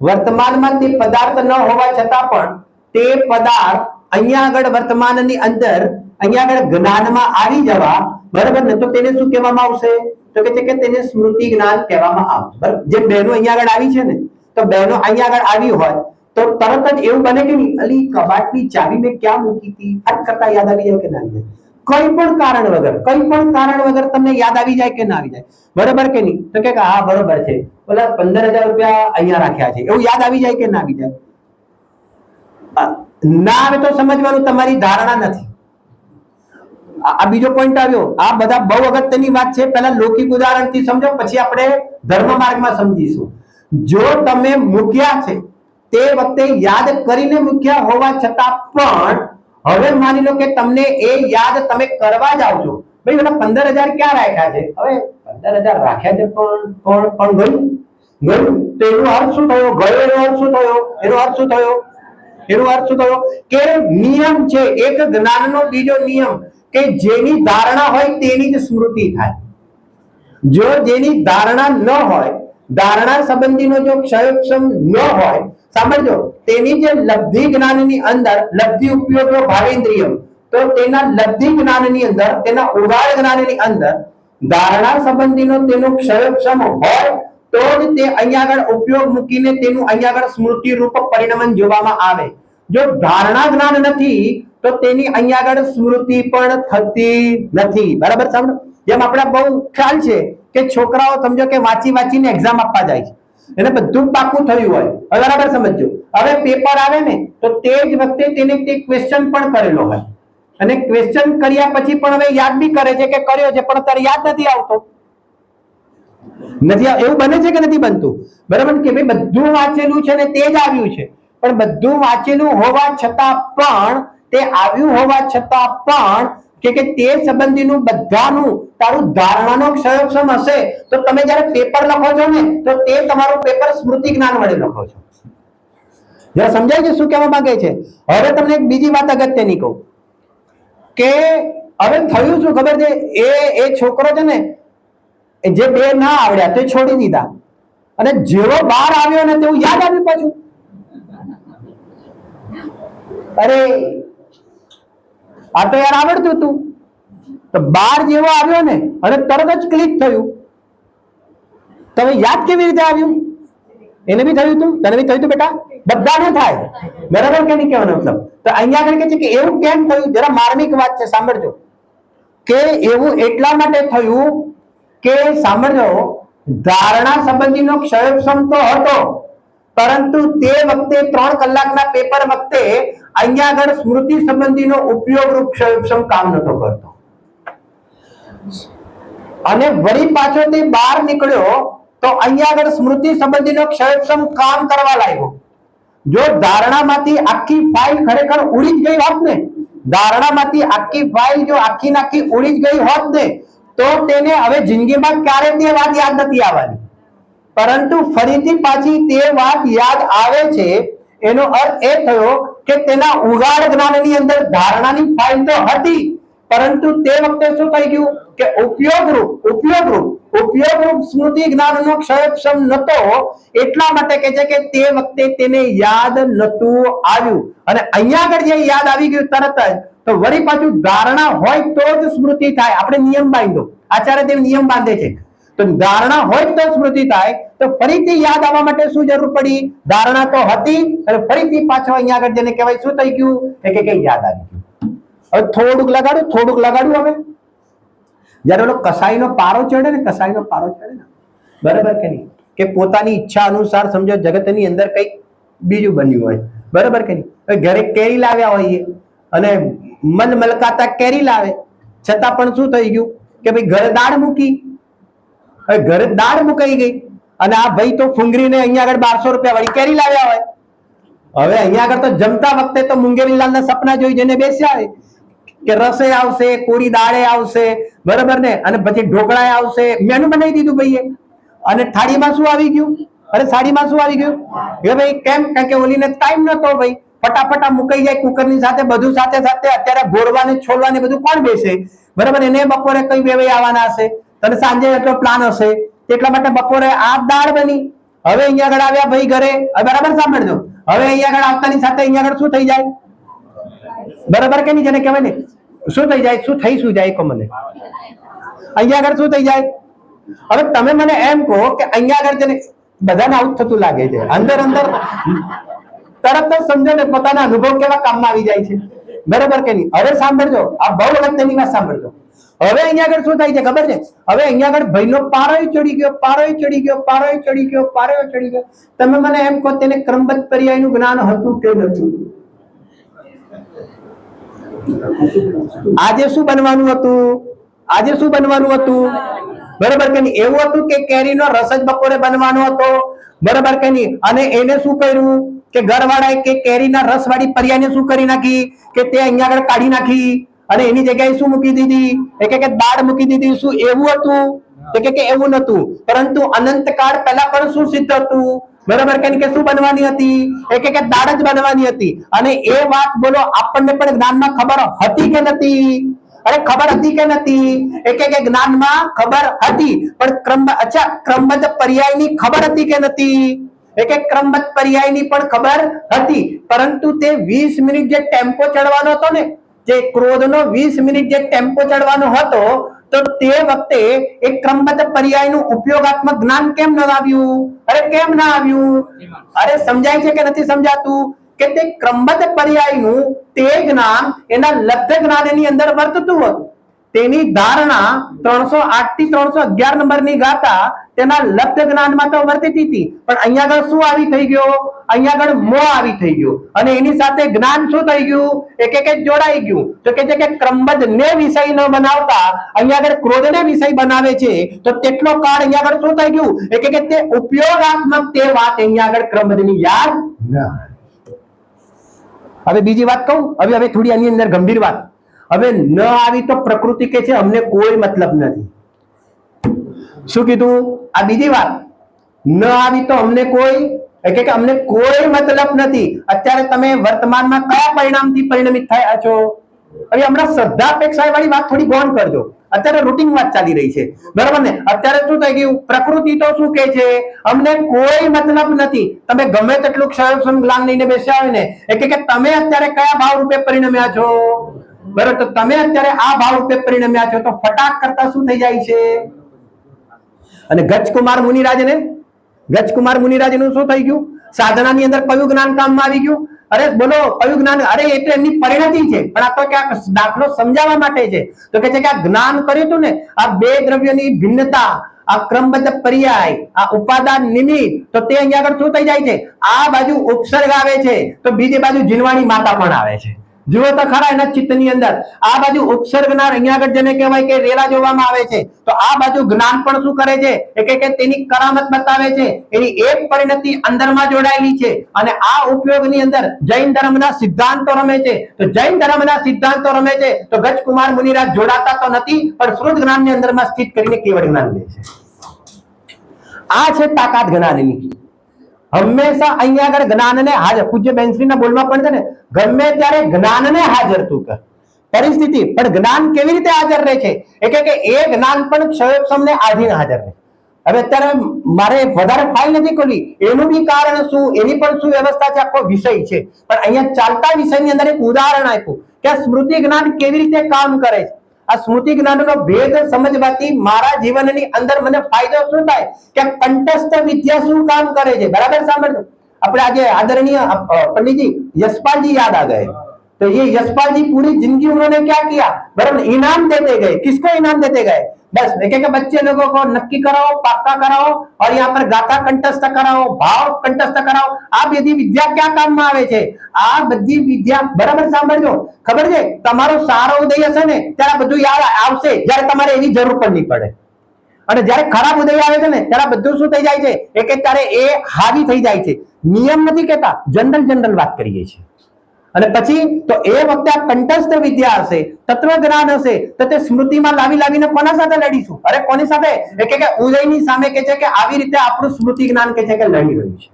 વર્તમાનમાં તે પદાર્થ ન હોવા છતાં પણ તે પદાર્થ અહીંયા આગળ વર્તમાનની અંદર અહીંયા આગળ જ્ઞાનમાં આવી જવા, બરાબર ને, તો તેને શું કહેવામાં આવશે? તો કે છે કે તેને સ્મૃતિ જ્ઞાન કહેવામાં આવશે. બરાબર? જેમ બહેનો અહીંયા આગળ આવી છે ને, તો બહેનો અહીંયા આગળ આવી હોય તો તરત જ એવું બને કે નહીં, અલી કબાટની ચાવી મેં ક્યાં મૂકી હતી, ફટ કરતા યાદ આવી જાય કે ના આવી જાય? કોઈ પણ કારણ વગર તમને યાદ આવી જાય કે ના આવી જાય? બરાબર કે નહીં? તો કે હા બરોબર છે, ઓલા 15,000 રૂપિયા અહીંયા રાખ્યા છે, એવું યાદ આવી જાય કે ના આવી જાય? ના આવે તો સમજવાનું તમારી ધારણા નથી. આ બીજો પોઈન્ટ આવ્યો. આ બધા બહુ અગત્યની વાત છે. પહેલા લૌકિક ઉદાહરણથી સમજો, પછી આપણે ધર્મ માર્ગમાં સમજીશું. જો તમે મૂક્યા છે તે વખતે યાદ કરીને મૂક્યા હોવા છતાં પણ હવે માની લો કે તમને એ યાદ તમે કરવા જાવ છો, ભાઈ ઓલા 15,000 ક્યાં રાખ્યા છે? હવે 15,000 રાખ્યા છે પણ ગયું તો એનો અર્થ શું થયો? ગયો એનો અર્થ શું થયો? એનો અર્થ શું થયો? એનો અર્થ શું થયો કે નિયમ છે એક જ્ઞાનનો બીજો નિયમ કે જેની ધારણા હોય તેની જ સ્મૃતિ થાય. જો જેની ધારણા ન હોય, ધારણા સંબંધીનો જો ક્ષયોક્ષમ ન હોય, સાંભળજો, તેની જે લબ્ધિ જ્ઞાનની અંદર લબ્ધિ ઉપયોગ ભાવેન્દ્રિયમ, તો તેના લબ્ધિ જ્ઞાનની અંદર, તેના ઉદાહરણ જ્ઞાનની અંદર ધારણા સંબંધીનો તેનો ક્ષયોક્ષમ હોય તો જ તે અહીંયા આગળ ઉપયોગ મૂકીને તેનું અહીંયા આગળ સ્મૃતિ રૂપ પરિણમન જોવામાં આવે. જો ધારણા જ્ઞાન નથી તો તેની અહીંયા આગળ સ્મૃતિ પણ થતી નથી. બરાબર? સાંભળો, જેમ આપણે બહુ ખ્યાલ છે કે છોકરાઓ સમજો કે વાંચીને એક્ઝામ આપવા જાય છે, એને બધું પાકું થયું હોય, બરાબર સમજો, હવે પેપર આવે ને તો તે જ વખતે તેને તે ક્વેશ્ચન પણ કરેલો હોય, અને ક્વેશ્ચન કર્યા પછી પણ હવે યાદ બી કરે છે કે કર્યો છે પણ તારે યાદ નથી આવતો. નથી એવું બને છે કે નથી બનતું? બરાબર કે ભાઈ બધું વાંચેલું છે ને તે જ આવ્યું છે, પણ બધું વાંચેલું હોવા છતાં પણ તે આવ્યું હોવા છતાં પણ કે તે સંબંધીનું બધાનું તારું ધારણાનો ક્ષયક્ષમ હશે તો તમે જ્યારે પેપર લખો છો ને તો તે તમારું પેપર સ્મૃતિ જ્ઞાન વડે લખો છો. જરા સમજાય છે શું કહેવા માંગે છે? હવે તમને એક બીજી વાત અગત્યની કહું કે હવે થયું શું ખબર છે, એ છોકરો છે ને જે બે ના આવડ્યા તે છોડી દીધા અને જેવો બહાર આવ્યો ને તેવું યાદ આવ્યું પાછું. અરે આ તો યાર આવડતું હતું, તો બાર જેવો આવ્યો ને અને તરત જ ક્લિક થયું. તમે યાદ કેવી રીતે આવ્યું? એને બી થયું હતું, તને બી થયું હતું બેટા, બધાને થાય, બરાબર કે નહીં કહેવાનો મતલબ? તો અહીંયા આગળ કે છે કે એવું કેમ થયું? જરા માર્મિક વાત છે, સાંભળજો. કે એવું એટલા માટે થયું કે સાંભળજો, ધારણા સંબંધીનો ક્ષયક્ષમ તો હતો, પરંતુ તે વખતે 3 કલાકના પેપર વખતે અહીંયા આગળ સ્મૃતિ સંબંધીનો ઉપયોગ રૂપ ક્ષયક્ષમ કામ નતો કરતો. અને વળી પાછો તે બહાર નીકળ્યો તો અહીંયા આગળ સ્મૃતિ સંબંધીનો ક્ષયક્ષમ કામ કરવા લાગ્યો. જો ધારણામાંથી આખી ફાઇલ ખરેખર ઉડી જ ગઈ હોત ને, ધારણામાંથી આખી ફાઇલ જો આખી નાખી ઉડી જ ગઈ હોત ને તો તેને હવે જિંદગીમાં ક્યારે તે વાત યાદ નથી આવવાની, પરંતુ ફરીથી પાછી તે વાત યાદ આવે છે. એનો અર્થ એ થયો કે તેના ઉગાડ જ્ઞાનની અંદર ધારણાની ફાઇલ તો હતી, પરંતુ તે વખતે શું થઈ ગયું કે ઉપયોગરૂપ સ્મૃતિ જ્ઞાનનો ક્ષયક્ષમ નતો, એટલા માટે કહે છે કે તે વખતે તેને યાદ નતું આવ્યું. અને અહીંયા આગળ જે યાદ આવી ગયું તરત જ, તો વળી પાછું ધારણા હોય તો જ સ્મૃતિ થાય. આપણે નિયમ બાંધ્યો, આચાર્ય દેવ નિયમ બાંધે છે, તો ધારણા હોય તો સ્મૃતિ થાય. તો ફરીથી યાદ આવવા માટે શું જરૂર પડી? ધારણા તો હતી અને ફરીથી પાછો અહીંયા આગળ જેને કહેવાય શું થઈ ગયું કે યાદ આવી ગયું. હવે થોડુંક લગાડું. હવે જયારે ઓલો કસાઈનો પારો ચડે ને, બરાબર કે નહીં, કે પોતાની ઈચ્છા અનુસાર સમજો જગતની અંદર કંઈક બીજું બન્યું હોય, બરાબર કે નહીં. ઘરે કેરી લાવ્યા હોઈએ અને મન મલકાતા કેરી લાવે, છતાં પણ શું થઈ ગયું કે ભાઈ ઘરે દાળ મૂકી, હવે ઘરે દાળ મુકાઈ ગઈ અને આ ભાઈ તો ફુંગરીને અહીંયા આગળ 1200 રૂપિયા વાળી કેરી લાવ્યા હોય. હવે અહીંયા આગળ તો જમતા વખતે તો મુંગેરીલાલના સપના જોઈ જઈને બેસ્યા હોય કે રસે આવશે, કોરી દાળે આવશે, બરાબર ને, અને પછી ઢોકળાએ આવશે, મેનુ બનાવી દીધું ભાઈએ. અને થાળીમાં શું આવી ગયું? અરે થાળીમાં શું આવી ગયું કે ભાઈ કેમ? કારણ કે ઓલીને ટાઈમ નતો ભાઈ, ફટાફટ મુકાઈ જાય કુકરની સાથે, બધું સાથે. અત્યારે ગોળવાને છોલવાને બધું કોણ બેસે, બરાબર? એને બપોરે કઈ વેવાઈ આવવાના હશે, તને સાંજે એટલો પ્લાન હશે, એટલા માટે બપોરે આ દાળ બની. હવે અહીંયા આગળ આવ્યા ભાઈ ઘરે, બરાબર સાંભળજો, હવે અહીંયા આગળ આવતાની સાથે અહીંયા આગળ શું થઈ જાય? બરાબર કે નહીં, જેને કહેવાય ને શું થઈ જાય? શું જાય કહો મને? અહીંયા આગળ શું થઈ જાય? હવે તમે મને એમ કહો કે અહીંયા આગળ જેને બધાને આવું થતું લાગે છે, અંદર તરત જ સમજો ને પોતાના અનુભવ કેવા કામમાં આવી જાય છે, બરાબર કે નહીં? હવે સાંભળજો, આ બહુ અગત્યની વાત સાંભળજો. હવે અહીંયા આગળ શું થાય છે ખબર છે? હવે અહીંયા આગળ ભાઈનો પારોય ચડી ગયો. તમે મને એમ કહો તેને ક્રમબદ્ધ પર્યાયનું જ્ઞાન હતું કે નતું? આજે શું બનવાનું હતું? બરાબર કે નહીં? એવું હતું કે કેરીનો રસ જ બપોરે બનવાનો હતો, બરાબર કે નહીં? અને એને શું કર્યું કે ઘરવાળાએ કે કેરીના રસ વાળી પર્યાયને શું કરી નાખી કે તે અહીંયા આગળ કાઢી નાખી અને એની જગ્યાએ શું મૂકી દીધી? કે દાળ મૂકી દીધી. શું એવું હતું? કે એવું નતું, પરંતુ અનંતકાળ પહેલા પણ શું સિદ્ધ હતું? બરાબર કે શું બનવાની હતી? કે દાળ જ બનવાની હતી. અને એ વાત બોલો આપણને પણ જ્ઞાનમાં ખબર હતી કે નથી? અરે ખબર હતી કે નથી? કે જ્ઞાનમાં ખબર હતી, પણ ક્રમબદ્ધ પર્યાયની ખબર હતી કે નથી? કે ક્રમબદ્ધ પર્યાયની પણ ખબર હતી, પરંતુ તે 20 મિનિટ જે ટેમ્પો ચડવાનો હતો ને, જે ક્રોધનો 20 મિનિટ જે ટેમ્પો ચડવાનો હતો, તો તે વખતે એક ક્રમબદ્ધ પર્યાયનું ઉપયોગાત્મક જ્ઞાન કેમ ન આવ્યું? અરે કેમ ના આવ્યું? અરે સમજાય છે કે નથી સમજાતું? કે તે ક્રમબદ્ધ પર્યાયનું તે જ્ઞાન એના લબ્ધ જ્ઞાનની અંદર વર્તતું હતું. તેની ધારણા 308 થી 311 નંબરની ગાથા તેના લબ્ધ જ્ઞાનમાં તો વર્તતી હતી, પણ અહીંયા આગળ શું આવી થઈ ગયો? અહીંયા આગળ મોહ આવી થઈ ગયો અને એની સાથે જ્ઞાન શું થઈ ગયું? એક જોડાઈ ગયું. તો કે છે કે ક્રમબદ્ધ ને વિષય ન બનાવતા અહીંયા આગળ ક્રોધને વિષય બનાવે છે, તો તેટલો કાળ અહીંયા આગળ શું થઈ ગયું? કે તે ઉપયોગાત્મક તે વાત અહીંયા આગળ ક્રમબદ્ધની યાદ ન. હવે બીજી વાત કહું, હવે થોડી આની અંદર ગંભીર વાત. હવે ન આવી તો પ્રકૃતિ કે છે અમને કોઈ મતલબ નથી. શું કીધું? આ બીજી વાત. ન આવી તો અમને કોઈ કે અમને કોઈ મતલબ નથી. અત્યારે તમે વર્તમાનમાં કયા પરિણામથી પરિણમિત થયા છો? હવે હમણાં શ્રદ્ધા અપેક્ષા વાળી વાત થોડી ગૌણ કરજો. અત્યારે રૂટીન વાત ચાલી રહી છે, બરાબર ને? અત્યારે શું થઈ ગયું? પ્રકૃતિ તો શું કે છે? અમને કોઈ મતલબ નથી. તમે ગમે તેટલું ક્ષય જ્ઞાન લઈને બેસ્યા હોય ને, કે તમે અત્યારે કયા ભાવ રૂપે પરિણમ્યા છો? બરાબર, તો તમે અત્યારે આ ભાવ રૂપે પરિણમ્યા છો તો ફટાક કરતા શું થઈ જાય છે? અને ગજકુમાર મુનિરાજનું શું થઈ ગયું? સાધનાની અંદર કયું જ્ઞાન કામમાં આવી ગયું? અરે બોલો, કયું જ્ઞાન? અરે એ તો એમની પરિણતિ છે, પણ આ તો ક્યાંક દાખલો સમજાવવા માટે છે. તો કે છે કે આ જ્ઞાન કર્યું હતું ને, આ બે દ્રવ્યોની ભિન્નતા, આ ક્રમબદ્ધ પર્યાય, આ ઉપાદાન નિમિત્ત, તો તે અહીંયા આગળ શું થઈ જાય છે? આ બાજુ ઉપસર્ગ આવે છે, તો બીજી બાજુ જીનવાણી માતા પણ આવે છે. જુઓ તો ખરા એના ચિત્તની અંદર આ બાજુ ઉપસર્ગના અહીંયા આગળ જેને કહેવાય કે રેલા જોવામાં આવે છે, તો આ બાજુ જ્ઞાન પણ શું કરે છે? કે તેની કરામત બતાવે છે. એની એક પરિણતિ અંદરમાં જોડાયેલી છે. અને આ ઉપયોગની અંદર જૈન ધર્મના સિદ્ધાંતો રમે છે. તો જૈન ધર્મના સિદ્ધાંતો રમે છે તો ગજકુમાર મુનિરાજ જોડાતા તો નથી, પણ શ્રુત જ્ઞાનની અંદરમાં સ્થિત કરીને કેવળ જ્ઞાન લે છે. આ છે તાકાત જ્ઞાનની. હંમેશા અહીંયા આગળ જ્ઞાનને હાજર, પૂજ્ય બેનશ્રીના બોલમાં પણ છે ને, ગમે ત્યારે જ્ઞાનને હાજર તું કર પરિસ્થિતિ, પણ જ્ઞાન કેવી રીતે હાજર રહે છે? કે એ જ્ઞાન પણ ક્ષયોપશમને આધીન હાજર રહે. હવે અત્યારે મારે વધારે ફાઇલ નથી ખોલી, એનું બી કારણ શું, એની પણ શું વ્યવસ્થા છે, આખો વિષય છે. પણ અહીંયા ચાલતા વિષયની અંદર એક ઉદાહરણ આપ્યું કે સ્મૃતિ જ્ઞાન કેવી રીતે કામ કરે છે. આ સ્મૃતિ જ્ઞાનનો ભેદ સમજવાથી મારા જીવનની અંદર મને ફાયદો શું થાય કે કંઠસ્થ વિદ્યા શું કામ કરે છે. બરાબર સાંભળજો. આપણે આજે આદरणीय पंडित जी यशपाल जी याद आ गए, तो ये यशपाल जी पूरी जिंदगी उन्होंने क्या किया? बराबर, इनाम देते गए. किसको इनाम देते गए? बस एक बच्चे लोगों को नक्की कराओ, पक्का कराओ, और यहाँ पर गाथा कंठस्थ कराओ, भाव कंठस्थ कराओ. આ બધી વિદ્યા ક્યાં કામમાં આવે છે? આ બધી વિદ્યા, બરાબર સાંભળજો, ખબર છે તમારો સારો ઉદય હશે ને ત્યારે બધું યાદ આવશે, જ્યારે તમારે એવી જરૂર પણ નહીં પડે. અને જ્યારે ખરાબ ઉદય આવે છે ને ત્યારે બધું શું થઈ જાય છે? કે ત્યારે એ હાવી થઈ જાય છે. નિયમ નથી કહેતા, જનરલ વાત કરીએ છીએ. અને પછી તો એ વખતે આ કંઠસ્થ વિદ્યા હશે, તત્વ જ્ઞાન હશે, તો તે સ્મૃતિમાં લાવીને કોના સાથે લડીશું? અરે કોની સાથે? કે ઉદયની સામે કે છે કે આવી રીતે આપણું સ્મૃતિ જ્ઞાન કે છે કે લડી રહ્યું છે.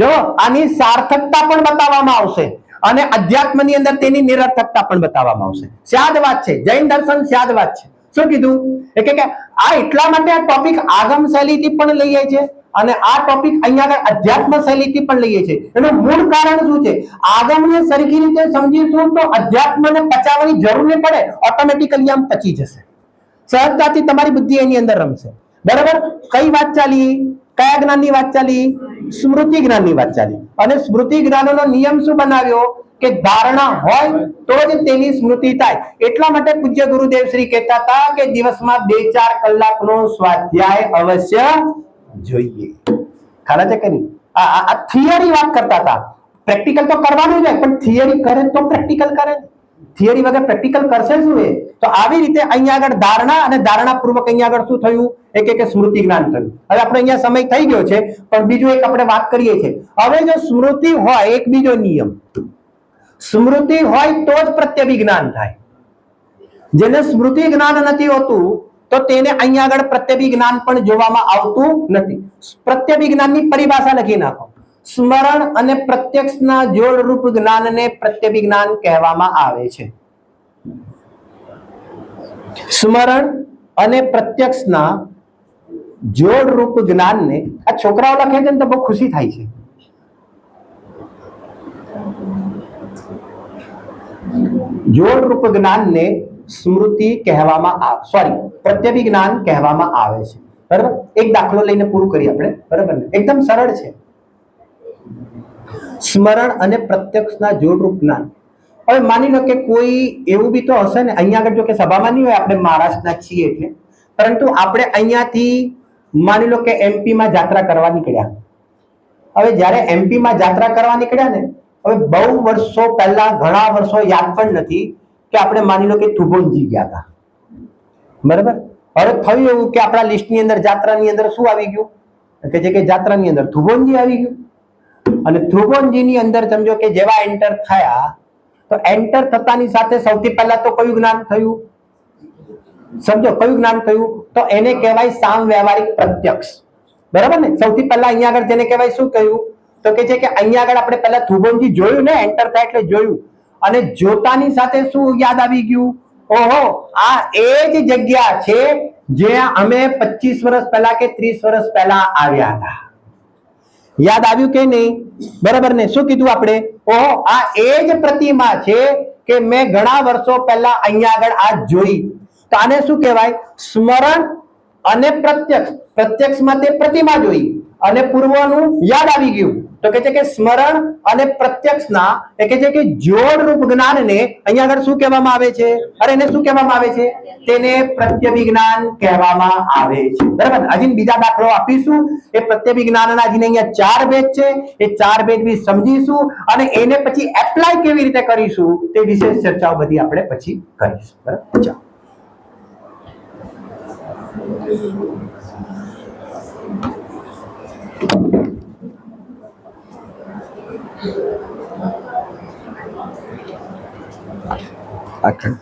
જો આની સાર્થકતા પણ બતાવવામાં આવશે અને અધ્યાત્મની અંદર તેની નિરર્થકતા પણ બતાવવામાં આવશે. સ્યાદ વાત છે, જૈન દર્શન સ્યાદ વાત છે. શું કીધું? કે આ એટલા માટે આ ટોપિક આગમ શૈલીથી પણ લઈએ છે અને આ ટોપિક અહીંયા આગળ અધ્યાત્મ શૈલીથી પણ લઈએ છે. એનું મૂળ કારણ શું છે? આગમને સરખી રીતે સમજીશું તો અધ્યાત્મને પચાવવાની જરૂર નહીં પડે, ઓટોમેટિકલી આમ પચી જશે. સહજતાથી તમારી બુદ્ધિ એની અંદર રમશે. બરાબર? કઈ વાત ચાલી? કયા જ્ઞાનની વાત ચાલી? સ્મૃતિ જ્ઞાનની વાત ચાલી. અને સ્મૃતિ જ્ઞાનનો નિયમ શું બનાવ્યો? કે ધારણા હોય તો જ તેની સ્મૃતિ થાય. એટલા માટે પૂજ્ય ગુરુદેવ શ્રી કહેતા હતા કે દિવસમાં 2-4 કલાકનો સ્વાધ્યાય અવશ્ય જોઈએ. ખરા છે કે નહીં? આ થિયરી વાત કરતા હતા. પ્રેક્ટિકલ તો કરવાનું જ, પણ થિયરી કરે તો પ્રેક્ટિકલ કરે. થિયરી વગર પ્રેક્ટિકલ કરશે શું? એ તો આવી રીતે અહીંયા આગળ ધારણા અને ધારણા પૂર્વક અહીંયા આગળ શું થયું? એક સ્મૃતિ જ્ઞાન થયું. હવે આપણે અહીંયા સમય થઈ ગયો છે, પણ બીજું એક આપણે વાત કરીએ છીએ. હવે જો સ્મૃતિ હોય, એક બીજો નિયમ, સ્મૃતિ હોય તો જ પ્રત્યભિજ્ઞાન થાય. જેને સ્મૃતિ જ્ઞાન નથી હોતું તો તેને અહીંયા આગળ પ્રત્યભિજ્ઞાન પણ જોવામાં આવતું નથી. પ્રત્યભિજ્ઞાનની પરિભાષા લખી નાખો. સ્મરણ અને પ્રત્યક્ષના જોડરૂપ જ્ઞાનને પ્રત્યભિજ્ઞાન કહેવામાં આવે છે. સ્મરણ અને પ્રત્યક્ષના જોડરૂપ જ્ઞાનને, આ છોકરાઓ લખે છે ને તો બહુ ખુશી થાય છે. જોડરૂપ જ્ઞાનને સ્મૃતિ કહેવામાં આવે, સોરી, પ્રત્યભિજ્ઞાન કહેવામાં આવે છે. બરાબર? એક દાખલો લઈને પૂરું કરીએ આપણે. બરાબર ને? એકદમ સરળ છે. સ્મરણ અને પ્રત્યક્ષના જોડરૂપ જ્ઞાન. હવે માની લો કે કોઈ એવું બી તો હશે ને, અહીંયા આગળ જો કે સભામાં નહીં હોય, આપણે મહારાષ્ટ્રના છીએ એટલે, પરંતુ આપણે અહીંયાથી માની લો કે એમપીમાં યાત્રા કરવા નીકળ્યા. હવે જ્યારે એમપીમાં યાત્રા કરવા નીકળ્યા ને, હવે બહુ વર્ષો પહેલા, ઘણા વર્ષો યાદ પણ નથી કે આપણે માની લો કે થુબોનજી ગયા હતા. બરાબર? હવે થયું એવું કે આપણા લિસ્ટની અંદર યાત્રાની અંદર શું આવી ગયું? કે જે કે યાત્રાની અંદર થુબોનજી આવી ગયું. અને થુબોનજીની અંદર સમજો કે જેવા એન્ટર થયા તો એન્ટર થતાની સાથે સૌથી પહેલા તો કયું જ્ઞાન થયું? સમજો કયું જ્ઞાન થયું? તો એને કહેવાય સામ વ્યવહારિક પ્રત્યક્ષ, બરાબર ને? સૌથી પહેલા અહીંયા આગળ જેને કહેવાય શું કહ્યું? તો કે છે કે અહીંયા આગળ આપણે પહેલા ધ્રુવનજી જોયું ને, એન્ટર થાય એટલે જોયું, અને જોતાની સાથે શું યાદ આવી ગયું? ઓહો, આ એ જ જગ્યા છે જ્યાં અમે 25 વર્ષ પહેલા કે 30 વર્ષ પહેલા આવ્યા હતા. યાદ આવ્યું કે નહીં? બરાબર ને? શું કીધું આપણે? ઓહો, આ એ જ પ્રતિમા છે કે મેં ઘણા વર્ષો પહેલા અહીંયા આગળ આ જોઈ. તો આને શું કહેવાય? સ્મરણ અને પ્રત્યક્ષ. પ્રત્યક્ષમાં તે પ્રતિમા જોઈ અને પૂર્વનું યાદ આવી ગયું. તો કે છે કે સ્મરણ અને પ્રત્યક્ષના એ કે છે કે જોડ રૂપ જ્ઞાનને અહીંયા આગળ શું કહેવામાં આવે છે? અરે એને શું કહેવામાં આવે છે? તેને પ્રત્યભિજ્ઞાન કહેવામાં આવે છે. બરાબર? હજી બીજા દાખલો આપીશું. એ પ્રત્યભિજ્ઞાનના હજી અહીંયા 4 ભેદ છે. એ 4 ભેદ બી સમજીશું અને એને પછી એપ્લાય કેવી રીતે કરીશું તે વિશેષ ચર્ચાઓ બધી આપણે પછી કરીશું. બરાબર? ચાલો. આખા